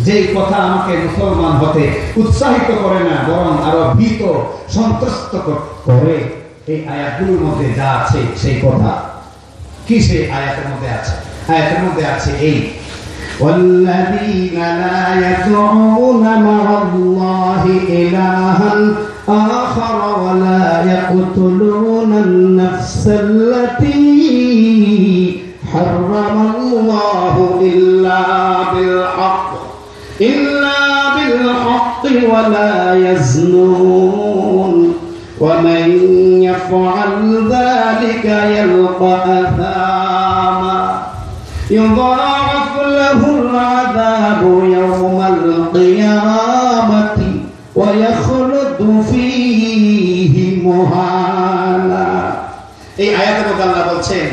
যেই কথা আমাকে মুসলমান হতে উৎসাহিত করে না, বরং আরো ভীত সন্ত্রস্ত করে। এই আয়াতগুলোর মধ্যে যা আছে সেই কথা কি সেই আয়াতের মধ্যে আছে? আয়াতের মধ্যে আছে এই, والذين لا يدعون مع الله إلها آخر ولا يقتلون النفس التي حرم الله إلا بالحق ولا يزنون ومن يفعل ذلك يلقى أثاما يضاعف له العذاب يوم القيامة ويخلد فيه مهانا। এই আয়াতের মধ্যে আল্লাহ বলছেন,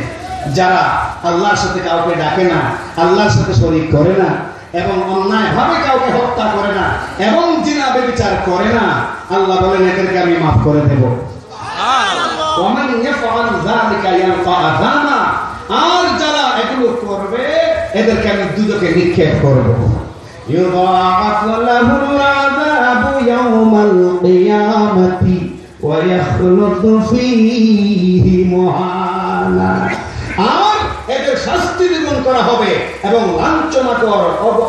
যারা আল্লাহর সাথে কাউকে ডাকে না, আল্লাহর সাথে শরীক করে না, এবং অন্যায়ভাবে কাউকে হত্যা করে না, এবং জিনা ব্যভিচার করে না, আল্লাহ বলেন এদেরকে আমি মাফ করে দেব। ওমান ইয়াফআল যালিকা ইয়ালকা আযামা, আর যারা এগুলো করবে এদেরকে আমি দুজকে নিক্ষেপ করব। ইউদাআফ লাহুল আযাবু ইয়াওমাল কিয়ামাতি ওয়া ইয়াখলুদু ফীহি মুহানা, আর এদের শাস্তি দ্বিগুণ করা হবে এবং লাঞ্ছনাকর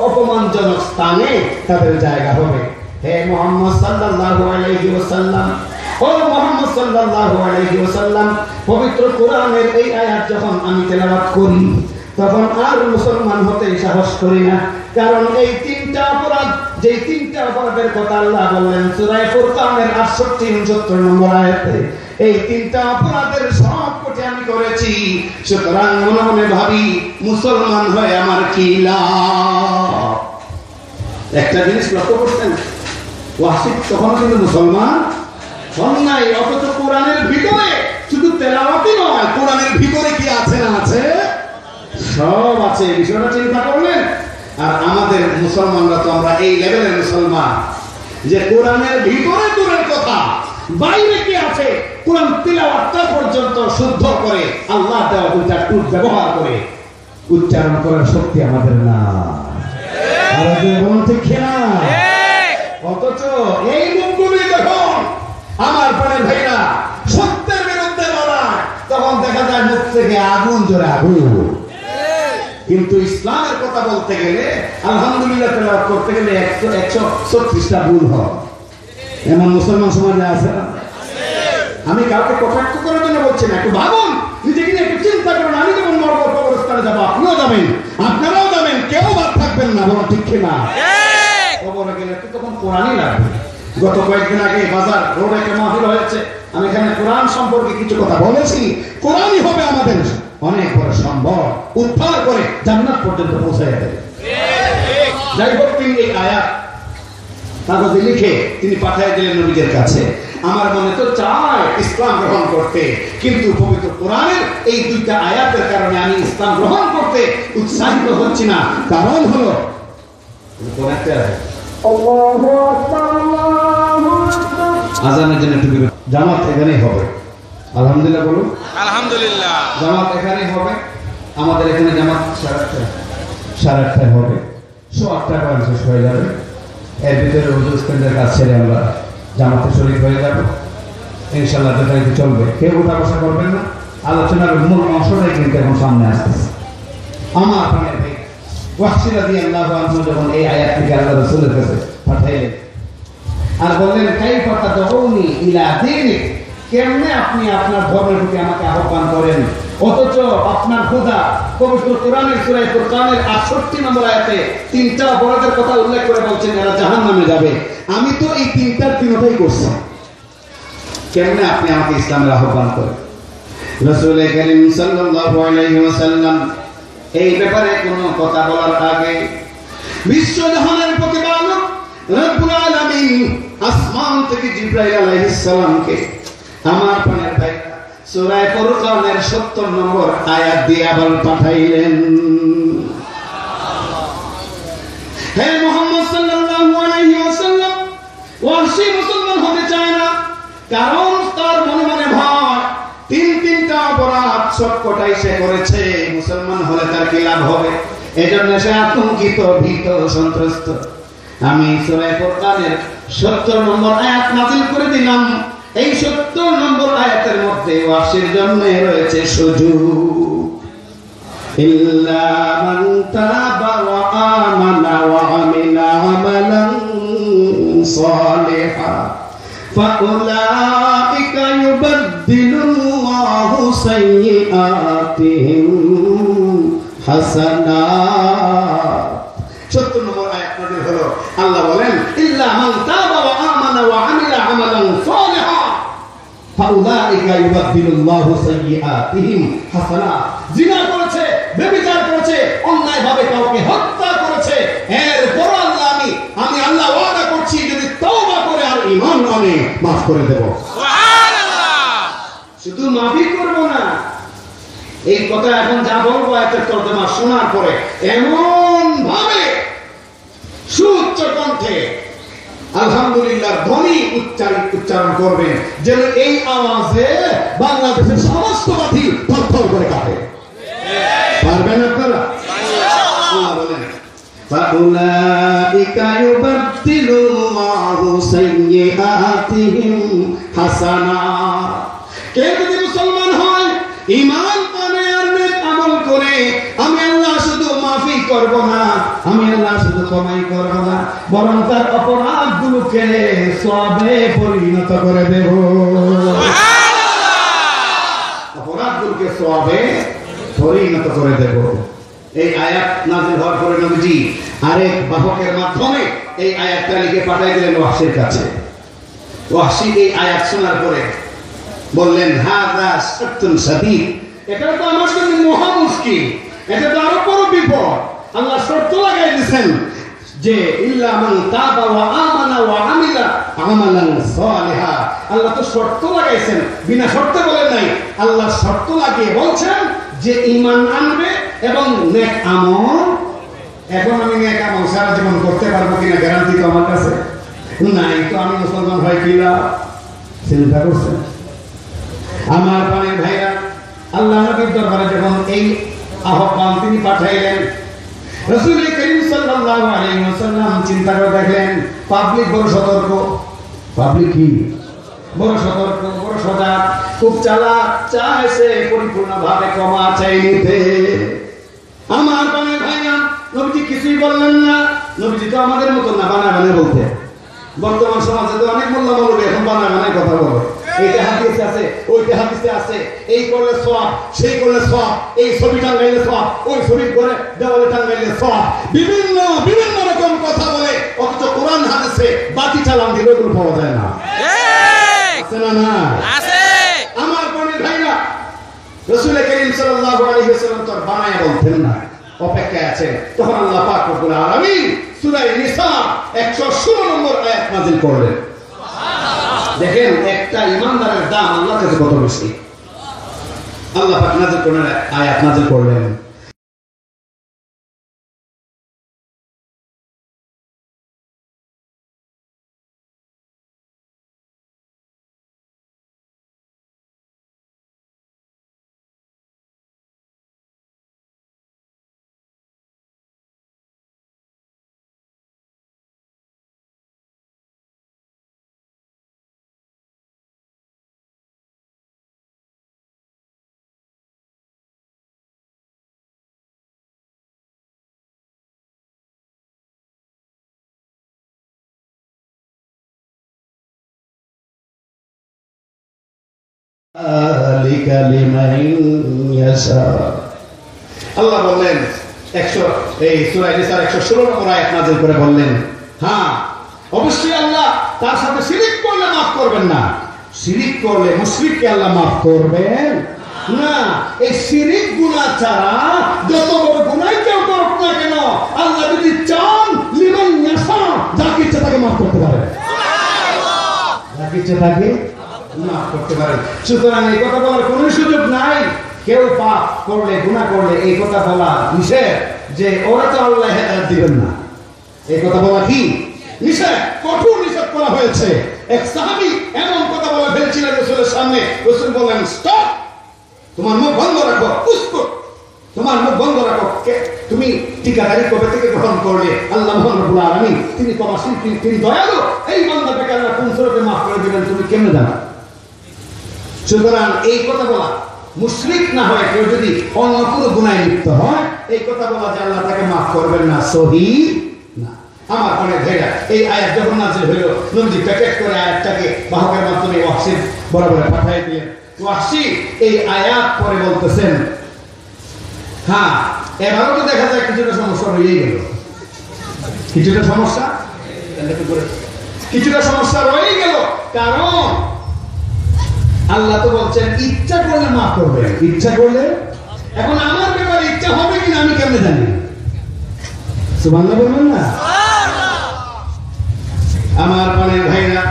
অপমানজনক স্থানে তাদের জায়গা হবে। হে মুহাম্মদ সাল্লাল্লাহু আলাইহি ওয়াসাল্লাম, ও মুহাম্মদ সাল্লাল্লাহু আলাইহি ওয়াসাল্লাম, পবিত্র কোরআনের এই আয়াত যখন আমি তেলাওয়াত করি তখন আর মুসলমান হতে সাহস করি না। কারণ এই তিনটা অপরাধ, যে তিনটা অপরাধের কথা আল্লাহ বললেন সূরা ফুরকানের 68-69 নম্বর আয়াতে, এই তিনটা অপরাধের সবকটি আমি করেছি। সুতরাং মনে মনে ভাবি মুসলমান হয়ে আমার কি লাভ? একটা জিনিস লক্ষ্য করছেন, ওয়াসিফ তখন কিন্তু মুসলমান হন নাই, অথচ কোরআনের ভিতরে শুধু তেলাওয়াতই নয়, কোরআনের ভিতরে কি আছে না আছে সব আছে। বিষয়টা চিন্তা করলেন। আর আমাদের মুসলমানরা তো আমরা এই লেভেলের মুসলমান যে কোরআনের ভিতরে দূরের কথা, বাইরে কি আছে কোরআন তিলাওয়াতটা পর্যন্ত শুদ্ধ করে আল্লাহ দেওয়া দুইটা টুট ব্যবহার করে উচ্চারণ করার শক্তি আমাদের না। আর বলুন ঠিক না? অথচ এই মুখগুলি দেখুন আমার প্রাণের ভাইরা সত্যের বিরুদ্ধে লড়াই, তখন দেখা যায় মুখ থেকে আগুন জ্বলে আগুন। কিন্তু ইসলামের কথা বলতে গেলে আলহামদুলিল্লাহ তেলাওয়াত করতে গেলে 136টা ভুল হয়। এমন মুসলমান সমাজে আছে না? আমি কাউকে কটাক্ষ করার জন্য বলছি না, একটু ভাবুন, নিজেকে নিয়ে একটু চিন্তা করুন। আমি যখন মরবো কবরস্থানে যাবো, আপনিও যাবেন, আপনারাও যাবেন, কেউ বাদ থাকবেন না, বলো ঠিক কিনা? কবরে গেলে তো তখন কোরআনই লাগবে। গত কয়েকদিন আগে বাজার রোডে একটা মাহফিল হয়েছে, আমি এখানে কোরআন সম্পর্কে কিছু কথা বলেছি। কোরআনই হবে আমাদের অনেক বড় সম্ভব, উদ্ধার করে জান্নাত পর্যন্ত পৌঁছায় দেবে। যাই হোক, তিনি এই আয়াত কাগজে লিখে তিনি পাঠিয়ে দিলেন নবীদের কাছে। আমার মনে তো চায় ইসলাম গ্রহণ করতে, কিন্তু পবিত্র কোরআনের এই দুইটা আয়াতের কারণে আমি ইসলাম গ্রহণ করতে উৎসাহিত হচ্ছি না। কারণ হলো আজানের জন্য একটু বিরত। জামাত এখানেই হবে, আলহামদুলিল্লাহ বলুন আলহামদুলিল্লাহ। জামাত এখানেই হবে। আমাদের এখানে জামাত 8:30 হবে, 8:15 পয়েন্ট শেষ হয়ে যাবে। এর ভিতরে হুজুর স্ট্যান্ডের কাজ ছেড়ে আমরা জামাতে শরীক হয়ে যাব ইনশাআল্লাহ। যেটা চলবে, কেউ উঠা বসা করবেন না। আলোচনার মূল অংশটাই কিন্তু এখন সামনে আসতেছে। আমার প্রাণের ভাই ওয়াহশী রাদিয়াল্লাহু আনহু যখন এই আয়াতটিকে আল্লাহ রাসূলের কাছে পাঠাইলেন আর বললেন, কাইফা তাদউনি ইলা দীনিক, কেমনে আপনি আপনার ধর্মের প্রতি আমাকে আহ্বান করেন, অথচ আপনার খোদা পবিত্র কোরআনের সূরা ফুরকানের 68 নম্বর আয়াতে তিনটা অপরাধের কথা উল্লেখ করে বলছেন এরা জাহান্নামে যাবে। আমি তো এই তিনটাই করছি, কেমনে আপনি আমাকে ইসলামের আহ্বান করেন? রাসূল কারীম সাল্লাল্লাহু আলাইহি ওয়াসাল্লাম এই ব্যাপারে কোনো কথা বলার আগে বিশ্বজাহানের প্রতিপালক রব্বুল আলামিন আসমান থেকে জিবরাইল আলাইহিস সালামকে আমার প্রাণের ভাই সূরা ফুরকানের 70 নম্বর আয়াত দিয়ে আবার পাঠাইলেন। হে মুহাম্মদ সাল্লাল্লাহু আলাইহি ওয়াসাল্লাম, ওয়াসি মুসলমান হতে চায় না, কারণ তার মনে মনে ভয় তিনটা অপরাধ সবকটাই সে করেছে, মুসলমান হলে তার কি লাভ হবে? এজন্য সে আতঙ্কিত, ভীত, সন্ত্রস্ত। আমি সূরা ফুরকানের 70 নম্বর আয়াত নাযিল করে দিলাম। এই 70 নম্বর আয়াতের মধ্যে ওয়াসির জন্য রয়েছে সুযোগ। ইল্লা মান তাবা ওয়া আমানা ওয়া আমিলা আমালান সালিহা ফাউলাইকা ইউবাদদিলুল্লাহু সাইয়্যাতিহিম হাসানাত। 70 নম্বর আয়াত নাযিল হলো। আল্লাহ বলেন, ইল্লা মান তাবা ওয়া আমানা ওয়া আমিলা আমালান সালিহা ফাউলাইকা ইউবাদদিলুল্লাহু সাইয়্যাতিহিম হাসানাত। জিনা করেছে, ব্যভিচার করেছে, অন্যায়ভাবে কাউকে হত্যা করেছে, এরপর আল্লাহ আমি আল্লাহ ওয়াদা করছি যদি তওবা করে আর ঈমান আনে মাফ করে দেব। সুবহানাল্লাহ। শুধু মাফই করব না, এই কথা এখন যা বলবো আয়াতের তর্জমা শোনার পরে এমন ভাবে সুউচ্চ কণ্ঠে আলহামদুলিল্লাহ ধ্বনি উচ্চারণ করবেন যেন এই আওয়াজে বাংলাদেশের সমস্ত বাতি থরথর করে কাঁপে। পারবেন আপনারা? আল্লাহ বলেন, ফাউলাইকা ইউবাদদিলুল্লাহু সাইয়্যাতিহিম হাসানাত। কেউ যদি মুসলমান হয়, ঈমান আনে আর নেক আমল করে, আমি আল্লাহ শুধু মাফি করব না, আমি আল্লাহ শুধু ক্ষমাই করব না, বরং তার অপরাধগুলোকে সওয়াবে পরিণত করে দেব। অপরাধগুলোকে সওয়াবে পরিণত করে দেব। এই আয়াত নাযিল হওয়ার পরে নবীজি আরেক বাহকের মাধ্যমে এই আয়াতটা লিখে পাঠিয়ে দিলেন ওয়াহশীর কাছে। ওয়াহশী এই আয়াত শোনার পরে বললেন, হাযা শাত্তুন শাদীদ, এটা তো আমার জন্য মহা মুশকিল, এটা তো আরো বড় বিপদ। আল্লাহ শর্ত লাগাই দিয়েছেন যে ইল্লা মান তাবা ওয়া আমানা ওয়া আমিলা আমালান সালিহা। আল্লাহ তো শর্ত লাগাইছেন, বিনা শর্তে বলেন নাই। আল্লাহ শর্ত লাগিয়ে বলছেন যে ঈমান আনবে এবং নেক আমল। এখন আমি নেক আমল সারা জীবন করতে পারবো কিনা গ্যারান্টি তো আমার কাছে নাই, তো আমি মুসলমান হয় কিনা চিন্তা করছেন? আমার প্রাণের ভাইরা, আল্লাহ নবীর দরবারে যখন এই আহ্বান তিনি পাঠাইলেন, রাসূল করিম সাল্লাল্লাহু আলাইহি ওয়াসাল্লাম চিন্তা করে দেখলেন পাবলিক বড় সতর্ক। পাবলিক কি বড় সতর্ক, বড় সজাগ, খুব চালাক, চাইছে পরিপূর্ণভাবে ক্ষমা চাই নিতে। আমার প্রাণের ভাইরা, নবীজি কিছুই বললেন না। নবীজি তো আমাদের মতো না বানায় বলতে। বর্তমান সমাজে তো অনেক মোল্লা মৌলবী এখন বানায় কথা বলে, এইটা হাদিসে আছে, ওইটা হাদিসে আছে, এই করলে সওয়াব, সেই করলে সওয়াব, এই ছবি টাঙ্গাইলে সওয়াব, ওই ছবি করে দেওয়ালে টাঙ্গাইলে সওয়াব, বিভিন্ন বিভিন্ন রকম কথা বলে, অথচ কোরআন হাদিসে বাতি চালান দিলে ওগুলো পাওয়া যায় না। আছে না? না আছে। আমার প্রাণের ভাইরা, রাসূল করিম সাল্লাল্লাহু আলাইহি ওয়াসাল্লাম তো বানায় বলতেন না, অপেক্ষায় আছেন। তখন আল্লাহ পাক রব্বুল আলামিন সূরা নিসা 116 নম্বর আয়াত নাযিল করলেন। দেখেন একটা ইমানদারের দাম আল্লাহর কাছে কত বেশি। আল্লাহ পাক নাযিল করলেন, আয়াত নাযিল করলেন, আল্লাহ বললেন এই সূরা নিসার 116 নম্বর আয়াত নাযিল করে বললেন, হ্যাঁ অবশ্যই আল্লাহ তার সাথে শিরিক করলে মাফ করবেন না। শিরিক করলে মুশরিককে আল্লাহ মাফ করবেন না। এই শিরিক গুনাহ ছাড়া যত বড় গুনাহই কেউ করুক না কেন, আল্লাহ যদি চান লিমান ইয়াশা, যাকে ইচ্ছা তাকে মাফ করতে পারেন। সুবহানাল্লাহ, যাকে ইচ্ছা তাকে মাফ করতে পারেন। সুতরাং এই কথা বলার কোনো সুযোগ নাই। কেউ পাপ করলে, গুনাহ করলে এই কথা বলা নিষেধ যে ওরা তো আল্লাহ হেদায়েত দিবেন না। এই কথা বলা কি নিষেধ, কঠোর নিষেধ করা হয়েছে। এক সাহাবী এমন কথা বলে ফেলছিলেন রাসূলের সামনে, রাসূল বললেন, স্টপ, তোমার মুখ বন্ধ রাখো, উস্কুত, তোমার মুখ বন্ধ রাখো। তুমি ঠিকাদারি কবে থেকে গ্রহণ করলে? আল্লাহ রাব্বুল আলামিন তিনি ক্ষমাশীল, তিনি দয়ালু। এই বান্দাটাকে আল্লাহ কোন সুরতে মাফ করে দিবেন তুমি কেমনে জানো? সুতরাং এই কথা বলা, মুশরিক না হয় কেউ যদি অন্য কোনো গুনাহে লিপ্ত হয়, এই কথা বলা যে আল্লাহ তাকে মাফ করবেন না, সহিহ না। আমার অনেক ভাইরা, এই আয়াত যখন নাযিল হলো, নবীজি প্যাকেট করে আয়াতটাকে বাহকের মাধ্যমে ওয়াহশীর বরাবরে পাঠিয়ে দিলেন। ওয়াহশী এই আয়াত পরে বলতেছেন, হ্যাঁ এবারও তো দেখা যায় কিছুটা সমস্যা রয়েই গেল, কিছুটা সমস্যা রয়ে গেল। কারণ আল্লাহ তো বলছেন ইচ্ছা করলে মাফ করবেন, ইচ্ছা করলে। এখন আমার ব্যাপারে ইচ্ছা হবে কিনা আমি কেমনে জানি? সুবহানাল্লাহ বলবেন না? আমার প্রাণের ভাইরা,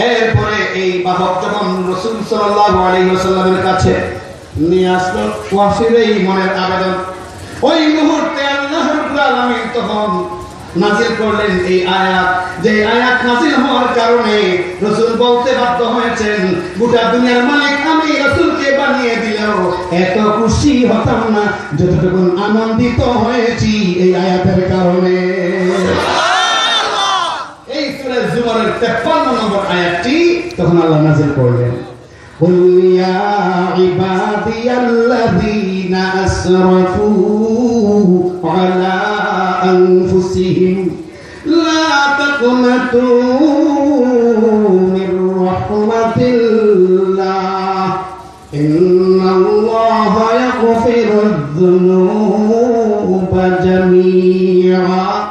এরপরে এই বাহক যখন রাসূল সাল্লাল্লাহু আলাইহি ওয়াসাল্লামের কাছে নিয়ে আসলো ওয়াহশীর এই মনের আবেদন, ওই মুহূর্তে আল্লাহ রাব্বুল আলামিন তখন নাযিল করলেন এই আয়াত। যে আয়াত নাযিল হওয়ার কারণে রাসূল বলতে বাধ্য হয়েছেন, গোটা দুনিয়ার মালিক আমি রাসূলকে বানিয়ে দিলেও এত খুশি হতাম না যতটুকু আনন্দিত হয়েছি এই আয়াতের কারণে। এই সূরা জুমারের 53 নম্বর আয়াতটি তখন আল্লাহ নাযিল করলেন। قل يا عبادي الذين أسرفوا على أنفسهم لا تقنطوا من رحمة الله إن الله يغفر الذنوب جميعا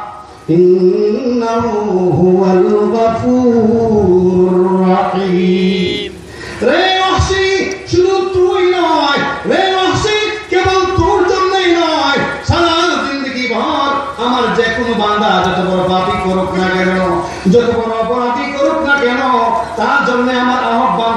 إنه هو الغفور الرحيم রে ওয়াহশী শুধু তুই নয় রে ওয়াহশী কেবল তোর জন্যই নয় সারা জিন্দেগি ভর আমার যে কোনো বান্দা যত বড় পাপী করুক না কেন যত বড় অপরাধী করুক না কেন তার জন্য আমার আহ্বান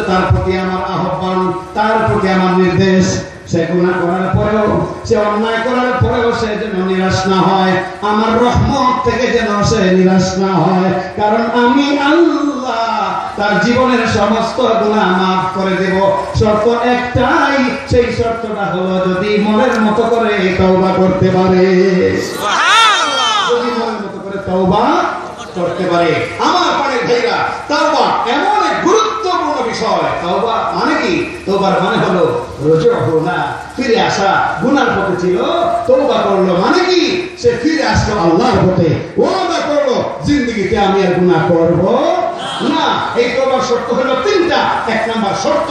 তার প্রতি আমার আহ্বান তার প্রতি আমার নির্দেশ সে গুনাহ করার পরেও সে অন্যায় করার পরেও সে যেন নিরাশ না হয় আমার রহমত থেকে যেন সে নিরাশ না হয় কারণ আমি আল্লাহ তার জীবনের সমস্ত গুনাহ maaf করে দেব শর্ত একটাই সেই শর্তটা হলো যদি মনের মতো করে তওবা করতে পারে সুবহানাল্লাহ যদি মনের মতো করে তওবা করতে পারে আমার পারে ভাইরা তওবা এমন এক গুরুত্বপূর্ণ বিষয় তওবা মানে কি তওবার মানে হলো রুজু হওয়া ফিরে আসা গুনার পথে ছিল তওবা করলো মানে কি সে ফিরে আসলো আল্লাহর পথে ওয়াদা করলো জিন্দেগিতে আমি আর গুনাহ করব না এই তওবার শর্ত হলো তিনটা এক নাম্বার শর্ত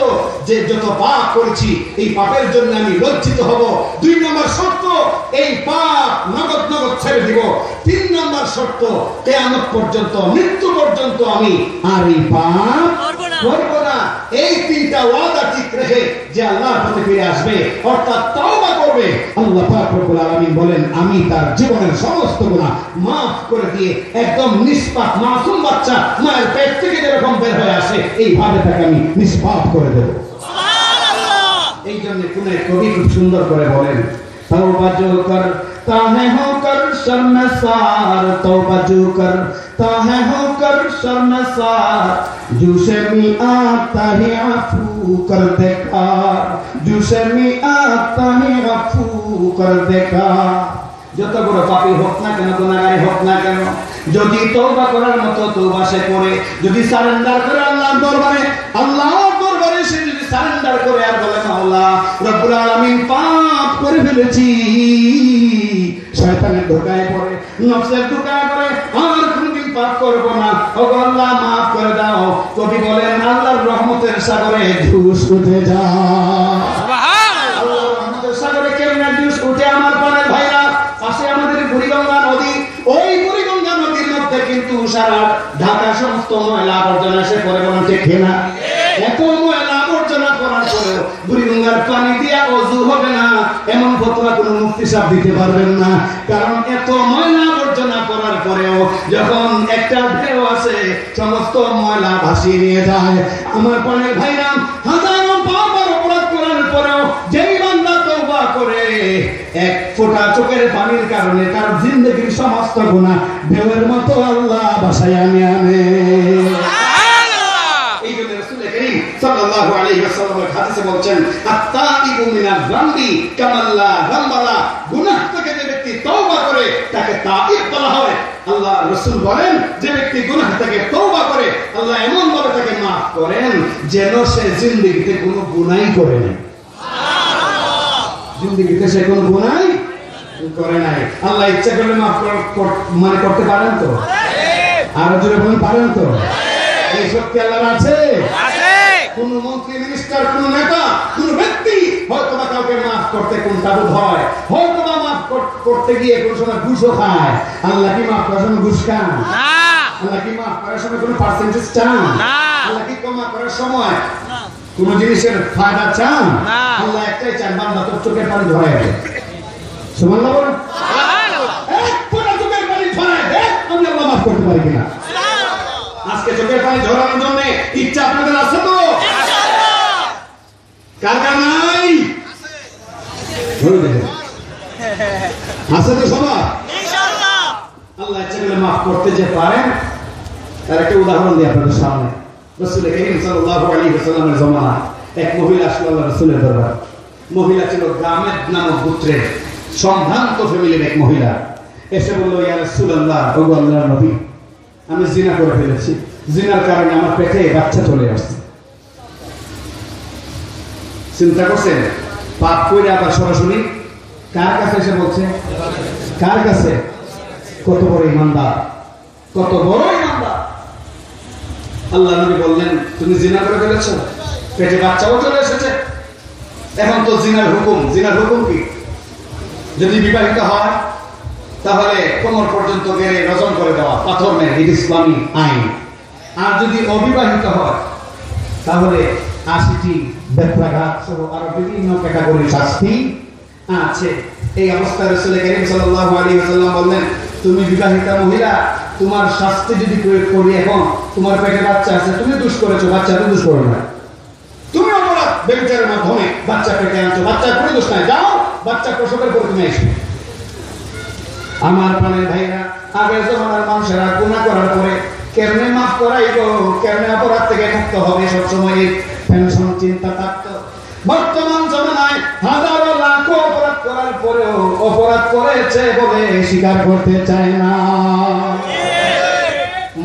যে যত পাপ করেছি এই পাপের জন্য আমি লজ্জিত হব দুই নাম্বার শর্ত এই পাপ নগদ নগদ ছেড়ে দিব তিন নাম্বার শর্ত কিয়ামত পর্যন্ত মৃত্যু পর্যন্ত আমি আর এই পাপ করব না এই তিনটা ওয়াদা ঠিক রেখে যে আল্লাহর পথে ফিরে আসবে অর্থাৎ তওবা করবে আল্লাহ পাক রব্বুল আলামিন বলেন আমি তার জীবনের সমস্ত গুনাহ maaf করে দিয়ে একদম নিষ্পাপ মাসুম বাচ্চা মায়ের পেট থেকে যেরকম বের হয়ে আসে এইভাবে তাকে আমি নিষ্পাপ করে দেব সুবহানাল্লাহ এই জন্য কোন কবি খুব সুন্দর করে বলেন तौबा जो करता है होकर शर्मसार तौबा जो करता है होकर शर्मसार जूसे में आता है अफू कर देखा जूसे में आता है अफू कर देखा যত বড় পাপী হোক না কেন গুনাহগার হোক না কেন যদি তওবা করার মতো তওবা সে করে যদি সারেন্ডার করে আল্লাহর দরবারে সে যদি সারেন্ডার করে আর বলে আল্লাহ রব্বুল আলামিন পাপ করে ফেলেছি শয়তানের ধোঁকায় পড়ে নফসের ধোঁকায় পড়ে আর কোনদিন পাপ করব না ওগো আল্লাহ maaf করে দাও কবি বলেন আল্লাহর রহমতের সাগরে ঢুস উঠে যায় সুবহানাল্লাহ আল্লাহর রহমতের সাগরে কেমনে ঢুস উঠে আমার প্রাণের ভাইরা পাশে আমাদের বুড়িগঙ্গা নদী ওই বুড়িগঙ্গা নদীর মধ্যে কিন্তু সারা ঢাকা সমস্ত ময়লা আবর্জনা এসে পড়ে বলেন ঠিক না এত ময়লা আবর্জনা করার পরেও বুড়িগঙ্গার পানি দিয়ে ওযু হবে না এমন ফতোয়া কোনো মুফতি সাহেব দিতে পারবেন না কারণ এত ময়লা আবর্জনা করার পরেও যখন একটা ঢেউ আসে সমস্ত ময়লা ভাসিয়ে নিয়ে যায় আমার প্রাণের ভাইরা হাজারো পাপ আর অপরাধ করার পরেও যেই বান্দা তওবা করে এক ফোঁটা চোখের পানির কারণে তার জিন্দেগীর সমস্ত গুনাহ ঢেউয়ের মতো আল্লাহ ভাসায় আনে এই জন্য রাসূল করিম সাল্লাল্লাহু আলাইহি ওয়াসাল্লাম হাদিসে বলেন আত-তাইবু মিনাল যামবি কামাল্লা যামবালা গুনাহ থেকে যে ব্যক্তি তওবা করে তাকে তাইব বলা হয় আল্লাহ রাসূল বলেন যে ব্যক্তি গুনাহ থেকে তওবা করে আল্লাহ এমন ভাবে তাকে maaf করেন যেন সে জিন্দেগিতে কোনো গুনাহই করে নাই সুবহানাল্লাহ জিন্দেগিতে সে কোনো গুনাহই করে নাই আল্লাহ ইচ্ছা করলে maaf মানে করতে পারেন তো আর জোরে বলেন পারেন তো এই শক্তি আল্লাহর আছে কোন মন্ত্রী মিনিস্টার কোন নেতা কোন ব্যক্তি হয়তো বা কাউকে maaf করতে কোন তাবুত হয় হয়তো বা maaf করতে গিয়ে কোন সময় ঘুষও খায় আল্লাহ কি maaf করার সময় ঘুষ খান না আল্লাহ কি maaf করার সময় কোন পার্সেন্টেজ চান না আল্লাহ কি ক্ষমা করার সময় কোন জিনিসের ফায়দা চান না আল্লাহ একটাই চান বান্দা তোর চোখের পানি ধরায় দে সুবহানাল্লাহ বলেন সুবহানাল্লাহ এক ফোঁটা চোখের পানি ধরায় দে আমি আল্লাহ maaf করতে পারি কিনা আজকে চোখের পানি ঝরানোর জন্য ইচ্ছা আপনাদের আছে তো ইনশাআল্লাহ কার কার নাই আছে তো সবার ইনশাআল্লাহ আল্লাহ ইচ্ছা করলে maaf করতে যে পারেন তার একটা উদাহরণ দিই আপনাদের সামনে রাসূল করিম সাল্লাল্লাহু আলাইহি ওয়াসাল্লামের জামানায় এক মহিলা আসলো আল্লাহর রাসূলের দরবারে মহিলা ছিল গামেদ নামক গোত্রের সম্ভ্রান্ত ফ্যামিলির এক মহিলা এসে বলল ইয়া রাসূলুল্লাহ ও আল্লাহর নবী আমি জিনা করে ফেলেছি জিনার কারণে আমার পেটে বাচ্চা চলে আসছে চিন্তা করছেন? পাপ করে আবার সরাসরি কার কাছে এসে বলছে? কার কাছে? কত বড় ইমানদার, কত বড় ইমানদার! আল্লাহ নবী বললেন, তুমি জিনা করে ফেলেছো, পেটে বাচ্চাও চলে এসেছে, এখন তো জিনার হুকুম। জিনার হুকুম কি? যদি বিবাহিত হয় তাহলে কোমর পর্যন্ত গেড়ে রজম করে দেওয়া, পাথর মেরে, এটা ইসলামী আইন। আর যদি অবিবাহিত হয় তাহলে 80টি বেত্রাঘাত সহ আরো বিভিন্ন ক্যাটাগরির শাস্তি আছে। এই অবস্থায় রাসূল করিম সাল্লাল্লাহু আলাইহি ওয়াসাল্লাম বললেন, তুমি বিবাহিতা মহিলা, তোমার শাস্তি যদি প্রয়োগ করি, এখন তোমার পেটে বাচ্চা আছে, তুমি দোষ করেছো, বাচ্চা তো দোষ করো না, তুমি অপরাধ ব্যভিচারের মাধ্যমে বাচ্চা পেটে আনছো, বাচ্চার কোনো দোষ নাই, যাও বাচ্চা প্রসবের পর তুমি এসো। আমার প্রাণের ভাইরা, আগের জমানার মানুষেরা গুনাহ করার পরে কেমনে মাফ করাইব, কেমনে অপরাধ থেকে মুক্ত হবে, সবসময় পেনশন চিন্তা থাকতো। বর্তমান জমানায় হাজারো লাখো অপরাধ করার পরেও অপরাধ করেছে বলে স্বীকার করতে চায় না।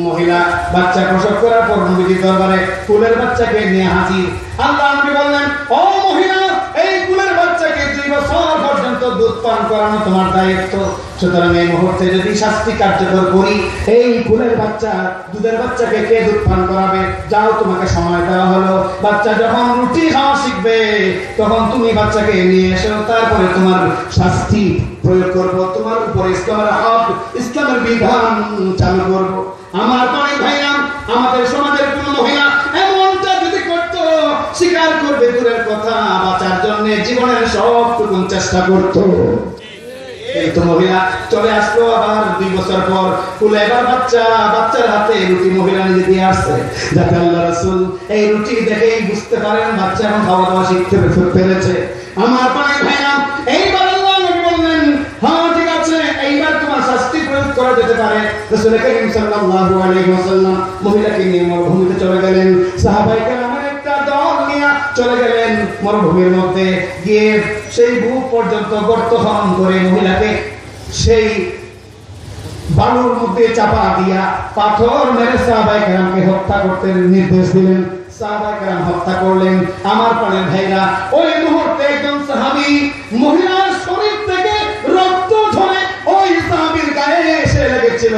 মহিলা বাচ্চা প্রসব করার পর নবীজির দরবারে কুলের বাচ্চাকে নিয়ে হাজির। আল্লাহ নবী বললেন, ও মহিলা, এই কুলের বাচ্চাকে 2 বছর পর্যন্ত দুধ পান করানো তোমার দায়িত্ব। সুতরাং এই মুহূর্তে যদি শাস্তি কার্যকর করি, এই কুলের বাচ্চা, দুধের বাচ্চাকে কে দুধ পান করাবে? যাও, তোমাকে সময় দেওয়া হলো। বাচ্চা যখন রুটি খাওয়া শিখবে তখন তুমি বাচ্চাকে নিয়ে এসো, তারপরে তোমার শাস্তি প্রয়োগ করব, তোমার উপরে ইসলামের হক, ইসলামের বিধান চালু করব। আমার ভাই ভাইরা, আমাদের সমাজের কোন মহিলা এমনটা যদি করত, স্বীকার করবে দূরের কথা, বাঁচার জন্য জীবনের সবটুকু চেষ্টা করত। এই তো মহিলা চলে আসলো আবার 2 বছর পর, কুলে এবার বাচ্চার হাতে রুটি মহিলা নিজে দিয়ে আসছে, যাতে আল্লাহ রাসূল এই রুটি দেখেই বুঝতে পারেন বাচ্চা এখন খাওয়া দাওয়া শিখতে পেরেছে। আমার ভাই ভাইরা, এইবার আল্লাহ নবী বললেন, হ্যাঁ ঠিক আছে, এইবার তোমার শাস্তি প্রয়োগ করা যেতে পারে। রাসূল করিম সাল্লাল্লাহু আলাইহি ওয়াসাল্লাম মহিলাকে নিয়ে মরুভূমিতে চলে গেলেন। সাহাবায়ে কেরামের একটা দল নিয়ে চলে গেলেন মরুভূমির মধ্যে, গিয়ে সেই বুক পর্যন্ত গর্ত খনন করে মহিলাকে সেই বালুর মধ্যে চাপা দিয়া পাথর মেরে সাহাবায়ে কেরামকে হত্যা করতে নির্দেশ দিলেন। সাহাবায়ে কেরাম হত্যা করলেন। আমার প্রাণের ভাইরা, ওই মুহূর্তে একজন সাহাবী মহিলার শরীর থেকে রক্ত ঝরে ওই সাহাবীর গায়ে এসে লেগেছিল।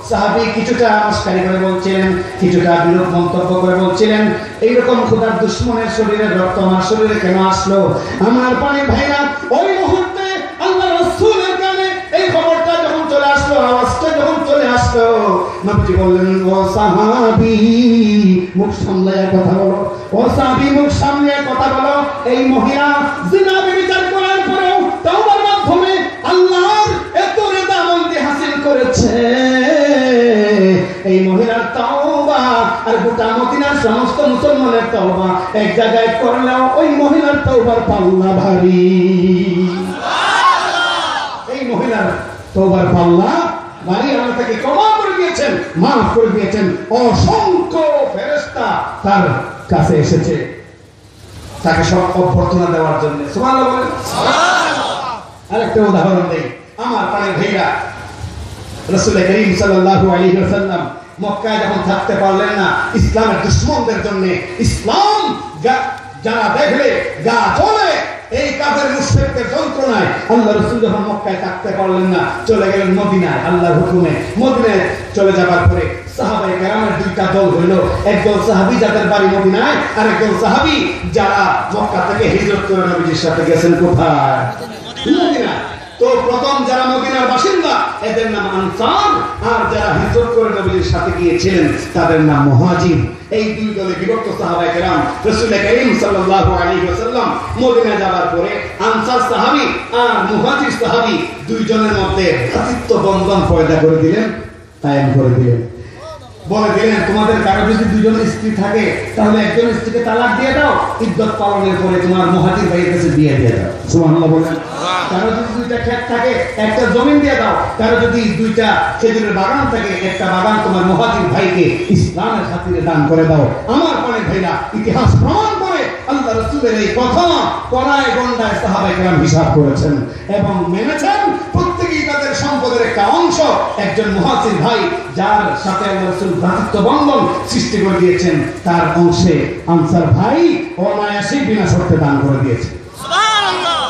সাহাবী কিছুটা নমস্কার করে বলছিলেন, কিছুটা বিরূপ মন্তব্য করে বলছিলেন, এইরকম খোদার দুশমনের শরীরে রক্ত আমার শরীরে কেন আসলো? আমার প্রাণের ভাইরা, ওই মুহূর্তে আল্লাহ রাসূলের কানে এই খবরটা যখন চলে আসলো, আওয়াজটা যখন চলে আসলো, নবীজি বললেন, ও সাহাবী মুখ সামলায় কথা বলো, ও সাহাবী মুখ সামলায় কথা বলো। এই মহিলা জিনা ব্যভিচার করার পরেও তওবার মাধ্যমে আল্লাহর এত রেদামন্দি হাসিল করেছে। এই মহিলার তওবা আর গোটা মদিনার সমস্ত মুসলমানের তওবা এক জায়গায় করলেও ওই মহিলার তওবার পাল্লা ভারী। এই মহিলার তওবার পাল্লা ভারী। আল্লাহ তাকে ক্ষমা করে দিয়েছেন, মাফ করে দিয়েছেন। অসংখ্য ফেরেশতা তার কাছে এসেছে তাকে সব অভ্যর্থনা দেওয়ার জন্য। সুবহানাল্লাহ বলেন। আরেকটা উদাহরণ দেই। আমার প্রাণের ভাইরা, রাসূল করিম সাল্লাল্লাহু আলাইহি ওয়াসাল্লাম মক্কায় যখন থাকতে পারলেন না ইসলামের দুশমনদের জন্য, ইসলাম যারা দেখলে গা জ্বলে, এই কাফের মুশরিকদের যন্ত্রণায় আল্লাহ রাসূল যখন মক্কায় থাকতে পারলেন না, চলে গেলেন মদিনায় আল্লাহর হুকুমে। মদিনায় চলে যাবার পরে সাহাবায়ে কেরামের 2টা দল হইল। একদল সাহাবী যাদের বাড়ি মদিনায়, আর একদল সাহাবী যারা মক্কা থেকে হিজরত করে নবীজির সাথে গেছেন কোথায়? মদিনায়। তো প্রথম যারা মদিনার বাসিন্দা এদের নাম আনসার, আর যারা হিজরত করে নবীজির সাথে গিয়েছিলেন তাদের নাম মুহাজির। এই 2 দলে বিভক্ত সাহাবায়ে কেরাম রাসূল করিম সাল্লাল্লাহু আলাইহি ওয়াসাল্লাম মদিনা যাওয়ার পরে আনসার সাহাবী আর মুহাজির সাহাবী 2 জনের মধ্যে ভ্রাতৃত্ব বন্ধন পয়দা করে দিলেন, কায়েম করে দিলেন। বলে দিলেন, তোমাদের কারো যদি 2 জন স্ত্রী থাকে তাহলে একজন স্ত্রীকে তালাক দিয়ে দাও, ইদ্দত পালনের পরে তোমার মুহাজির ভাইয়ের কাছে দিয়ে দাও। সুবহানাল্লাহ বলেন। কারো যদি 2টা ক্ষেত থাকে একটা জমি দিয়ে দাও, কারো যদি 2টা খেজুরের বাগান থাকে একটা বাগান তোমার মুহাজির ভাইকে ইসলামের খাতিরে দান করে দাও। আমার প্রাণের ভাইরা, ইতিহাস প্রমাণ করে আল্লাহ রাসূল রাসূলের এই কথা কড়ায় গন্ডায় সাহাবায়ে কেরাম হিসাব করেছেন এবং মেনেছেন। প্রত্যেকেই তাদের সম্পদের একটা অংশ একজন মুহাজির ভাই যার সাথে আল্লাহর রাসূল ভ্রাতৃত্ব বন্ধন সৃষ্টি করে দিয়েছেন তার অংশে আনসার ভাই অনায়াসে বিনা শর্তে দান করে দিয়েছে। সুবহানাল্লাহ।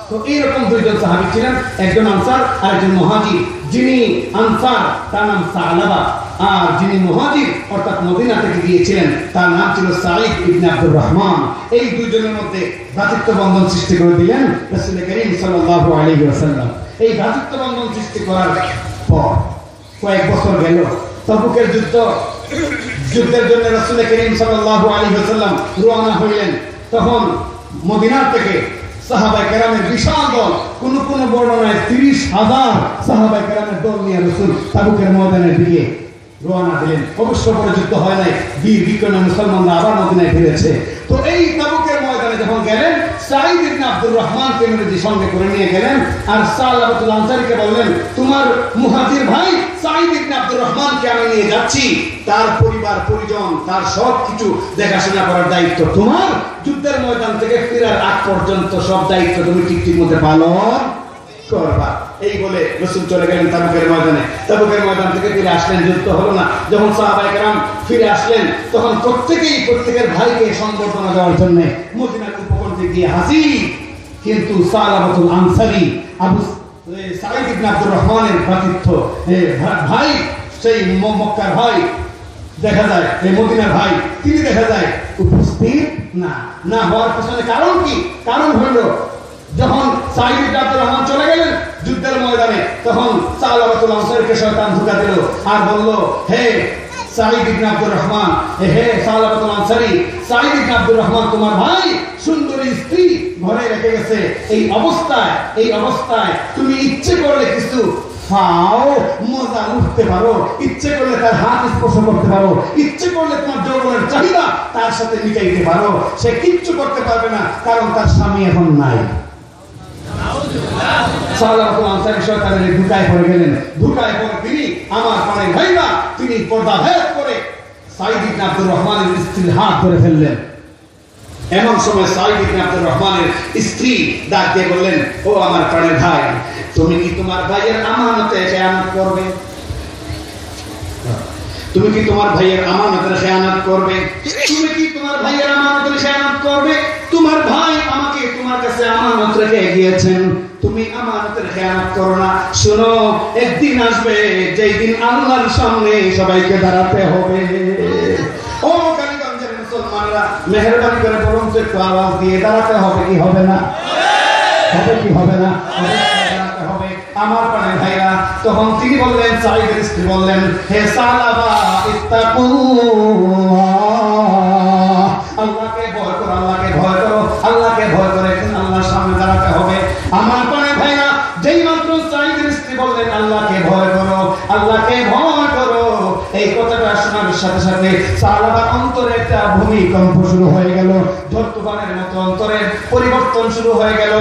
তো এইরকম দুইজন সাহাবী ছিলেন, একজন আনসার আর একজন মুহাজির। যিনি আনসার তার নাম সালাবা, আর যিনি মুহাজির অর্থাৎ মদিনা থেকে গিয়েছিলেন তার নাম ছিল সাঈদ ইবনে আব্দুর রহমান। এই দুইজনের মধ্যে ভ্রাতৃত্ব বন্ধন সৃষ্টি করে দিলেন রাসূল করিম সাল্লাল্লাহু আলাইহি ওয়াসাল্লাম। এই ভ্রাতৃত্ব বন্ধন সৃষ্টি করার পর কয়েক বছর গেল, তাবুকের যুদ্ধের জন্য রাসূল করিম সাল্লাল্লাহু আলাইহি ওয়াসাল্লাম রওনা হইলেন। তখন মদিনা থেকে সাহাবায়ে কেরামের বিশাল দল, কোন বর্ণনায় 30,000 সাহাবায়ে কেরামের দল নিয়ে রাসূল তাবুকের ময়দানের দিকে রওনা দিলেন। অবশ্য পরে যুদ্ধ হয় নাই, বীর বিক্রমে মুসলমানরা আবার মদিনায় ফিরেছে। তো এই তাবুকের ময়দানে যখন গেলেন, সাঈদ ইবনে আব্দুর রহমানকে নবীজি সঙ্গে করে নিয়ে গেলেন আর সালাবাতুল আনসারীকে বললেন, তোমার মুহাজির ভাই সাঈদ ইবনে আব্দুর রহমানকে আমি নিয়ে যাচ্ছি, তার পরিবার পরিজন তার সব কিছু দেখাশোনা করার দায়িত্ব তোমার। যুদ্ধের ময়দান থেকে ফেরার আগ পর্যন্ত সব দায়িত্ব তুমি ঠিক মতো পালন করবা। এই বলে রাসূল চলে গেলেন তাবুকের ময়দানে। তাবুকের ময়দান থেকে ফিরে আসলেন, যুদ্ধ হলো না। যখন সাহাবায়ে কেরাম ফিরে আসলেন তখন প্রত্যেকের ভাইকে সংবর্ধনা দেওয়ার জন্য মদিনার উপকণ্ঠে গিয়ে হাজির। কিন্তু সালাবাতুল আনসারী আবু সাঈদ ইবনে আব্দুর রহমানের ভ্রাতৃত্ব ভাই, সেই মক্কার ভাই দেখা যায়, এই মদিনার ভাই, তিনি দেখা যায় উপস্থিত না হওয়ার পিছনে কারণ কি? কারণ হলো যখন সাঈদ ইবনে আব্দুর রহমান চলে গেলেন যুদ্ধের ময়দানে, তখন সালাবাতুল আনসারীকে শয়তান ধোঁকা দিল আর বলল, হে সাঈদ ইবনে আব্দুর রহমান, হে সালাবাতুল আনসারী, সাঈদ ইবনে আব্দুর রহমান তোমার ভাই সুন্দরী স্ত্রী ঘরে রেখে গেছে। এই অবস্থায় তুমি ইচ্ছে করলে কিছু ফাও মজা উঠতে পারো, ইচ্ছে করলে তার হাত স্পর্শ করতে পারো, ইচ্ছে করলে তোমার যৌবনের চাহিদা তার সাথে মিটাইতে পারো। সে কিচ্ছু করতে পারবে না, কারণ তার স্বামী এখন নাই। সালাবাতুল আনসারী শয়তানের ধোঁকায় পড়ে গেলেন। ধোঁকায় পড়ে তিনি আমার প্রাণের ভাইরা তিনি পর্দা ভেদ করে সাঈদ ইবনে আব্দুর রহমানের স্ত্রীর হাত ধরে ফেললেন। এমন সময় সাঈদ ইবনে আব্দুর রহমানের স্ত্রী ডাক দিয়ে বললেন, ও আমার প্রাণের ভাই, তুমি কি তোমার ভাইয়ের আমানতে খেয়ানত করবে? তুমি কি তোমার ভাইয়ের আমানতের খেয়ানত করবে? তুমি কি তোমার ভাইয়ের আমানতের খেয়ানত করবে? তোমার ভাই আমাকে তোমার কাছে আমানত রেখে গিয়েছেন, তুমি আমানতের খেয়ানত করো না। শোনো, একদিন আসবে যেই দিন আল্লাহর সামনে সবাইকে দাঁড়াতে হবে। ও কালীগঞ্জের মুসলমানরা, মেহেরবানি করে বলুন তো একটু আওয়াজ দিয়ে, দাঁড়াতে হবে কি হবে না? হবে কি হবে না? দাঁড়াতে হবে আমার প্রাণের ভাইরা। তখন তিনি বললেন, সাঈদের স্ত্রী বললেন, হে সালাবা ইত্তাকুল্লাহ, আল্লাহকে ভয় করো, আল্লাহকে ভয় করো, আল্লাহকে ভয় করে একদিন আল্লাহর সামনে দাঁড়াতে হবে। আমার প্রাণের ভাইরা, যেই মাত্র সাঈদের স্ত্রী বললেন আল্লাহকে ভয় করো, আল্লাহকে ভয় করো, এই কথাটা শোনার সাথে সাথে সালাবার অন্তরে একটা ভূমিকম্প শুরু হয়ে গেল। ঝড়-তুফানের মতো অন্তরের পরিবর্তন শুরু হয়ে গেল।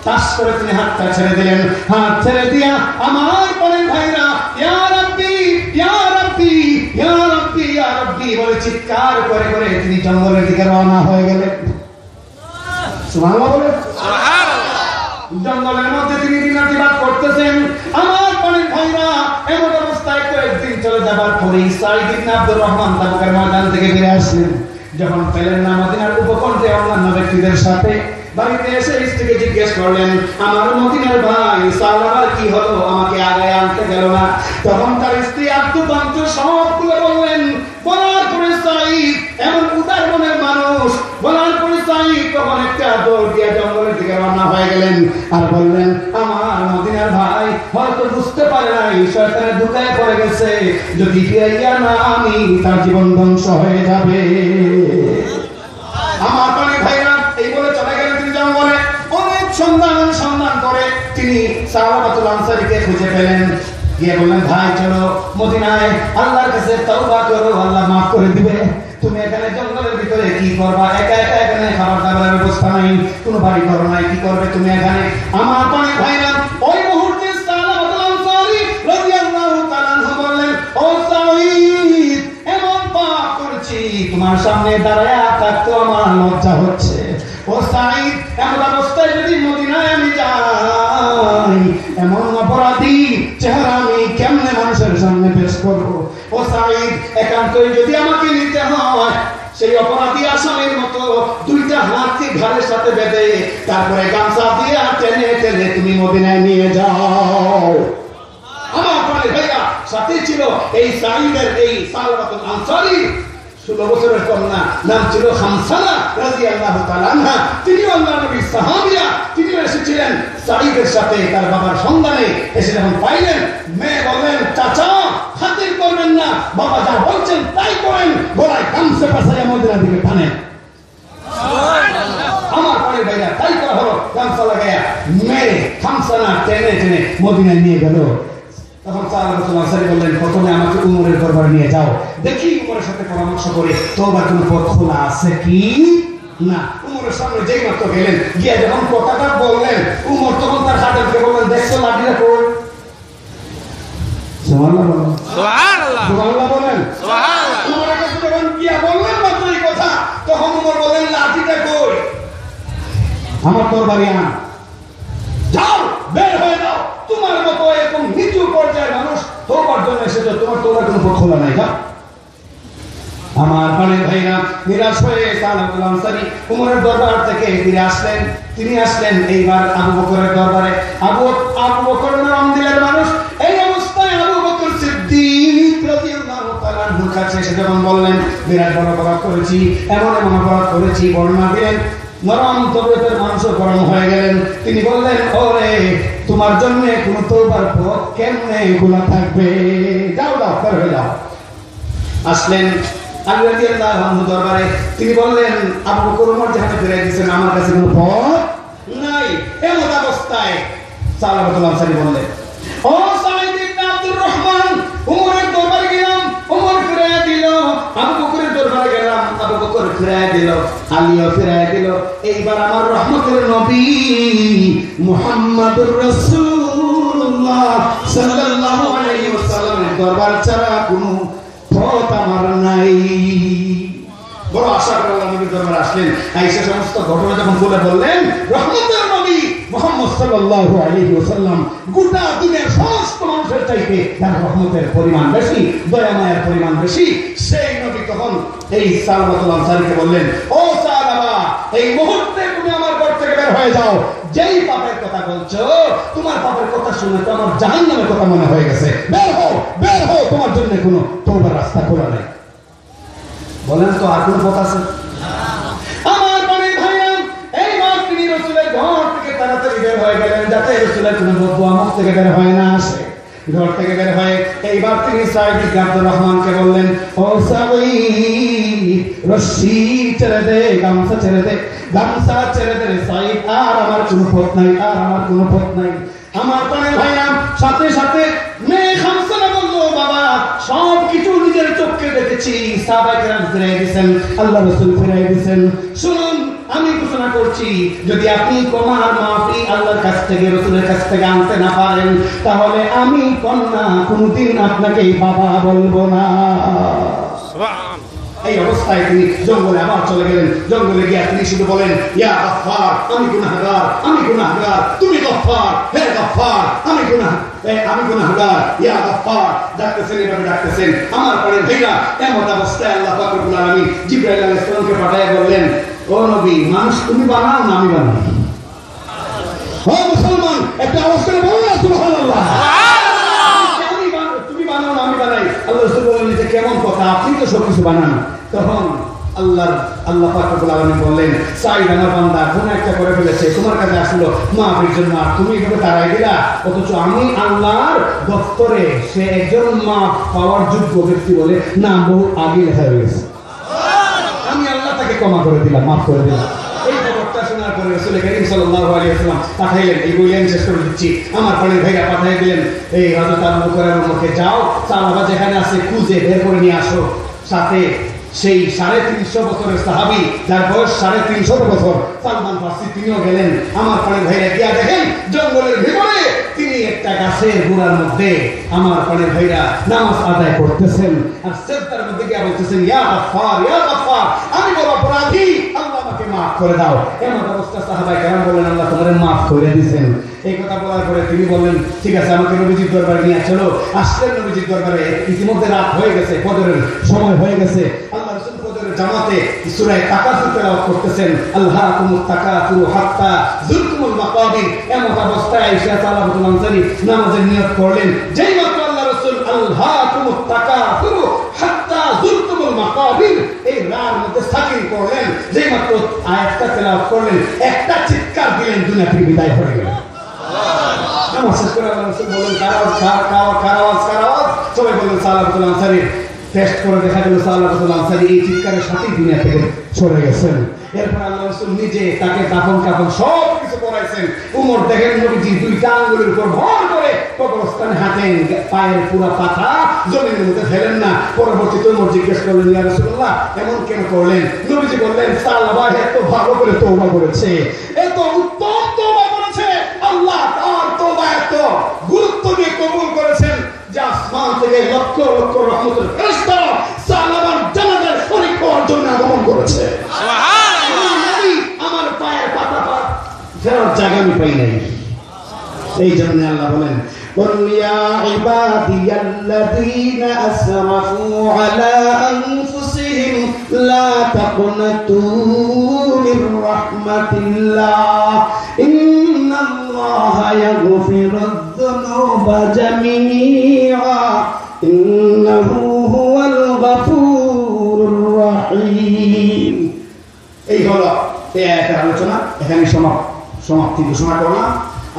তাস করে তিনি হাতটা ছেড়ে দিলেন। হাত ছেড়ে দিয়া আমার প্রাণের ভাইরা ইয়া রাব্বি ইয়া রাব্বি ইয়া রাব্বি ইয়া রাব্বি বলে চিৎকার করে করে তিনি জঙ্গলের দিকে রওনা হয়ে গেলেন। সুবহানাল্লাহ বলে, সুবহানাল্লাহ। জঙ্গলের মধ্যে তিনি দিনাতিবাদ করতেছেন। আমার প্রাণের ভাইরা, এমন অবস্থায় কয়েকদিন চলে যাবার পরে সাঈদ ইবনে আব্দুর রহমান তাবুকের ময়দান থেকে ফিরে আসলেন। যখন পেলেন না মদিনার উপকণ্ঠে অন্যান্য ব্যক্তিদের সাথে, বাড়িতে এসে স্ত্রীকে জিজ্ঞেস করলেন, আমার মদিনার ভাই সালাবার কি হলো, আমাকে আগে আনতে গেল না। তখন তার স্ত্রী আত্মপান্ত সবগুলো বললেন। বলার পরে সাঈদ এমন উদার মনের মানুষ, বলার পরে সাঈদ তখন একটা দৌড় দিয়ে জঙ্গলের দিকে রওনা হয়ে গেলেন আর বললেন, আমার মদিনার ভাই হয়তো বুঝতে পারে নাই, শয়তানের ধোঁকায় পড়ে গেছে, যদি ফিরাইয়া না আমি তার জীবন ধ্বংস হয়ে যাবে। আমার প্রাণের ভাইরা, এই বলে চলে গেলেন তিনি জঙ্গলে। অনেক সন্ধান করে তিনি সালাবাতুল আনসারীকে খুঁজে পেলেন। গিয়ে বললেন, ভাই চলো মদিনায় আল্লাহর কাছে তওবা করো, আল্লাহ মাফ করে দিবে। তুমি এখানে জঙ্গলের ভিতরে কি করবা? একা একা এখানে খাবার দাবারের ব্যবস্থা নাই, কোনো বাড়ি ঘর নাই, কি করবে তুমি এখানে? আমার প্রাণের ভাইরা, ওই মুহূর্তে সালাবাতুল আনসারী রাদিয়াল্লাহু তাআলা আনহু বললেন, ও সাঈদ, এমন পাপ করেছি তোমার সামনে দাঁড়ায়া থাকতে আমার লজ্জা হচ্ছে। ও একান্তই যদি আমাকে নিতে হয়, সেই অপরাধী আসামের মতো দুইটা হাতকে ঘাড়ের সাথে বেঁধে তারপরে গামছা দিয়ে টেনে টেনে তুমি মদিনায় নিয়ে যাও। আমার প্রাণের ভাইয়া, সাথে ছিল এই সাঈদের এই সালাবাতুল আনসারী 16 বছরের কন্যা, নাম ছিল খামসানা রাদিয়াল্লাহু তাআলা আনহা। তিনি আল্লাহর নবীর সাহাবিয়া, তিনি এসেছিলেন সাঈদের সাথে তার বাবার সন্ধানে। এসে যখন পাইলেন, মেয়ে বললেন, চাচা খাতির করবেন না, বাবা যা বলছেন তাই করেন, গলায় গামছা পেঁচাইয়া মদিনার দিকে টানেন। আমার পরে ভাইয়া তাই করা হলো, গামছা লাগাইয়া মেরে খামসানা টেনে টেনে মদিনায় নিয়ে গেল। তখন সালাবাতুল আনসারী বললেন, প্রথমে আমাকে উমরের দরবারে নিয়ে যাও, দেখি উমরের সাথে পরামর্শ করে তওবার কোনো পথ খোলা আছে কি না। উমরের সামনে যেই মাত্র গেলেন, গিয়ে যখন কথাটা বললেন, উমর তখন তার খাদেমকে বললেন, দেখছো লাঠিটা কই? সুবহানাল্লাহ বলেন, সুবহানাল্লাহ, সুবহানাল্লাহ বলেন, সুবহানাল্লাহ। উমরের কাছে যখন গিয়া বললেন মাত্র এই কথা, তখন উমর বললেন, লাঠিটা কই? আমার দরবারে আন, যাও বের হয়ে যাও। তোমার মতো এরকম নিচু পর্যায়ের মানুষ তওবার জন্য এসেছে, তোমার তওবার কোনো পথ খোলা নাই। যাও। আমার প্রাণের ভাইরা, নিরাশ হয়ে সালাবাতুল আনসারী উমরের দরবার থেকে ফিরে আসলেন। তিনি আসলেন এইবার আবু বকরের দরবারে। আবু বকর নাম দিলের মানুষ। এই অবস্থায় আবু বকর সিদ্দিক রাদিয়াল্লাহু তাআলা আনহুর কাছে এসে যখন বললেন, বিরাট বড় অপরাধ করেছি, এমন এমন অপরাধ করেছি, বর্ণনা দিলেন। নরম তবিয়তের মানুষও গরম হয়ে গেলেন। তিনি বললেন, ওরে তোমার জন্য কোন তওবার পথ কেমনে খোলা থাকবে? যাও যাও, বের হয়ে যাও। আসলেন আলী রাদিয়াল্লাহু আনহু দরবারে। তিনি বললেন, আবু বকর ওমর যেখানে ফিরে দিয়েছেন, আমার কাছে কোনো পথ নাই। এমন অবস্থায় সালাবাতুল আনসারী বললেন, ও সাঈদ ইবনে আব্দুর রহমান, উমরের দরবারে গেলাম, উমর ফিরে দিল। আবু বকরের দরবারে গেলাম, আবু বকর ফিরে দিল, আলীও ফিরে দিল। এইবার আমার রহমতের নবী মুহাম্মদুর রাসূলুল্লাহ সাল্লাল্লাহু আলাইহি ওয়াসাল্লামের দরবার ছাড়া কোনো পথ আমার নাই। বড় আশা করে আল্লাহর নবীর দরবারে আসলেন। আয়েশা সমস্ত ঘটনা যখন বলে বললেন, রহমতের নবী মুহাম্মদ সাল্লাল্লাহু আলাইহি ওয়াসাল্লাম গোটা দুনিয়ার সমস্ত মানুষের চাইতে তার রহমতের পরিমাণ বেশি, দয়া মায়ার পরিমাণ বেশি। সেই নবী তখন এই সালাবাতুল আনসারীকে বললেন, ও সালাবা, এই মুহূর্তে তুমি আমার ঘর থেকে বের হয়ে যাও। যেই পাপের কথা বলছো, তোমার পাপের কথা শুনে তো আমার জাহান্নামের কথা মনে হয়ে গেছে। বের হও, বের হও, তোমার জন্য কোনো তওবার রাস্তা খোলা নেই। বলেন তো আর কোন পথ আছে? আমার প্রাণের ভাইরা, এইবার তিনি রাসূলের ঘর থেকে তাড়াতাড়ি বের হয়ে গেলেন, যাতে রাসূলের কোনো বদদুয়া মুখ থেকে বের হয় না আসে। ঘর থেকে বের হয়ে এইবার তিনি সাঈদ ইবনে আব্দুর রহমানকে বললেন, ও সাঈদ, রশি ছেড়ে দে, গামছা ছেড়ে দে, গামছা ছেড়ে দে সাঈদ, আর আমার কোনো পথ নাই, আর আমার কোনো পথ নাই। আমার প্রাণের ভাইরা, সাথে সাথে মেয়ে খামসানা বলল, বাবা সব কিছু নিজের চোখে দেখেছি, সাহাবায়ে কেরাম ফিরাই দিয়েছেন, আল্লাহ রাসূল ফিরাই দিয়েছেন। শুনুন, আমি ঘোষণা করছি, যদি আপনি ক্ষমা আর মাফি আল্লাহর কাছ থেকে, রাসূলের কাছ থেকে আনতে না পারেন, তাহলে আমি কন্যা কোনদিন আপনাকে বাবা বলবো না। সুবহান। এই অবস্থায় তিনি জঙ্গলে আবার চলে গেলেন। জঙ্গলে গিয়ে তিনি শুধু বলেন, ইয়া গফফার, আমি গুনাহগার, আমি গুনাহগার, তুমি গফফার, হে গফফার, আমি গুনাহগার, ইয়া গফফার। ডাকতেছেন, এভাবে ডাকতেছেন। আমার পরে ভাইরা, এমন অবস্থায় আল্লাহ পাক রব্বুল আলামিন জিবরাইল আলাইহিস সালামকে পাঠিয়ে বললেন, ও নবী, মানুষ তুমি বানাও না আমি বানাই? ও মুসলমান, একটা আওয়াজ করে বলো না সুবহানাল্লাহ। তুমি বানাও না আমি বানাই? আল্লাহ রাসূল বললেন, যে কেমন কথা, আপনি তো সবকিছু বানান। তখন আল্লাহ পাক রব্বুল আলামিন বললেন, সাঈদ আমার বান্দা কোন একটা করে ফেলেছে, তোমার কাছে আসলো মাফের জন্য, আর তুমি এভাবে তাড়াই দিলা। অথচ আমি আল্লাহর দপ্তরে সে একজন মাফ পাওয়ার যোগ্য ব্যক্তি বলে নাম বহু আগে লেখা হয়ে গেছে। আমি আল্লাহ তাকে ক্ষমা করে দিলাম, মাফ করে দিলাম। এই খবরটা শোনার পরে রাসূল করিম সাল্লাল্লাহু আলাইহি ওয়াসাল্লাম পাঠাইলেন, এই বইলেন শেষ করে দিচ্ছি। আমার প্রাণের ভাইরা পাঠিয়ে দিলেন, এই হযরত আবু বকরের উম্মতকে, যাও সাহাবা যেখানে আছে খুঁজে বের করে নিয়ে আসো। সাথে সেই 350 বছরের সাহাবী, যার বয়স 350 বছর, সালমান ফারসি, তিনিও গেলেন। আমার প্রাণের ভাইরা গিয়া দেখেন জঙ্গলের ভিতরে তিনি একটা গাছের গোড়ার মধ্যে, আমার প্রাণের ভাইরা, নামাজ আদায় করতেছেন। আর সিজদার মধ্যে গিয়া বলতেছেন, ইয়া গফফার, ইয়া গফফার, আমি বড় অপরাধী, আল্লাহ আমাকে মাফ মাফ করে দাও। এমন অবস্থা সাহাবায়ে কেরাম বললেন, আল্লাহ তোমাদের মাফ করে দিয়েছেন। এই কথা বলার পরে তিনি বললেন, ঠিক আছে, আমাকে নবীজির দরবারে নিয়ে চলো। আসলেন নবীজির দরবারে। ইতিমধ্যে রাত হয়ে গেছে, ফজরের সময় হয়ে গেছে। আল্লাহ রাসূল ফজরের জামাতে সূরা তাকাসুর তেলাওয়াত করতেছেন, আল্লাকুমুত তাকাসুরু হাত্তা যুরতুমুল মাকাবির। এমন অবস্থায় আয়েশা সালাবাতুল আনসারী নামাজের নিয়ত করলেন। যেই মাত্র আল্লাহ রাসূল আল্লাকুমুত তাকাসুরু হাত্তা যুরতুমুল মাকাবির এই রার মধ্যে সাকিন করলেন, যেই মাত্র আয়াতটা তেলাওয়াত করলেন, একটা চিৎকার দিলেন, দুনিয়া থেকে বিদায় হয়ে গেল। নামাজ শেষ করে আল্লাহ রাসূল বললেন, কারাওয়াজ। সবাই বললেন সালাবাতুল আনসারী। টেস্ট করে দেখা গেল সালাবাতুল আনসারী এই চিৎকারের সাথেই দুনিয়া থেকে সরে গেছেন। এরপর আল্লাহ রাসূল নিজে তাকে দাফন কাফন সব কিছু করাইছেন। উমর দেখেন নবীজি দুইটা আঙ্গুলের উপর ভর করে কবরস্থানে হাঁটেন, পায়ের পুরা পাতা জমিনের মধ্যে ফেলেন না। পরবর্তীতে উমর জিজ্ঞেস করলেন, ইয়া রাসূলুল্লাহ এমন কেন করলেন? নবীজি বললেন, সালাবা এত ভালো করে তওবা করেছে, এত উত্তম তওবা করেছে, আল্লাহ তার তওবা এত গুরুত্ব দিয়ে কবুল করেছেন যে আসমান থেকে লক্ষ লক্ষ রহমতের ফেরেশতা সালাবার জানাজার শরীক হওয়ার জন্য আগমন করেছে। আমার পায়ের পাতা ফেরার জায়গা আমি পাই নাই। এই জন্য আল্লাহ বলেন, قل يا عبادي الذين أسرفوا على أنفسهم لا تقنطوا من رحمة الله إن الله يغفر الذنوب جميعا إنه هو الغفور الرحيم। এই হলো এই আয়াতের আলোচনা। এখানে সমাপ্তি ঘোষণা করলাম।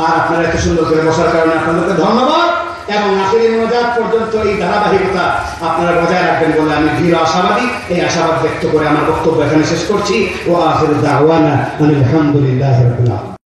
আর আপনারা এত সুন্দর করে বসার কারণে আপনাদেরকে ধন্যবাদ। এবং আখিরি মোনাজাত পর্যন্ত এই ধারাবাহিকতা আপনারা বজায় রাখবেন বলে আমি দৃঢ় আশাবাদী। এই আশাবাদ ব্যক্ত করে আমার বক্তব্য এখানে শেষ করছি। ওয়া আখিরু দাওয়ানা আলহামদুলিল্লাহি রাব্বিল আলামিন।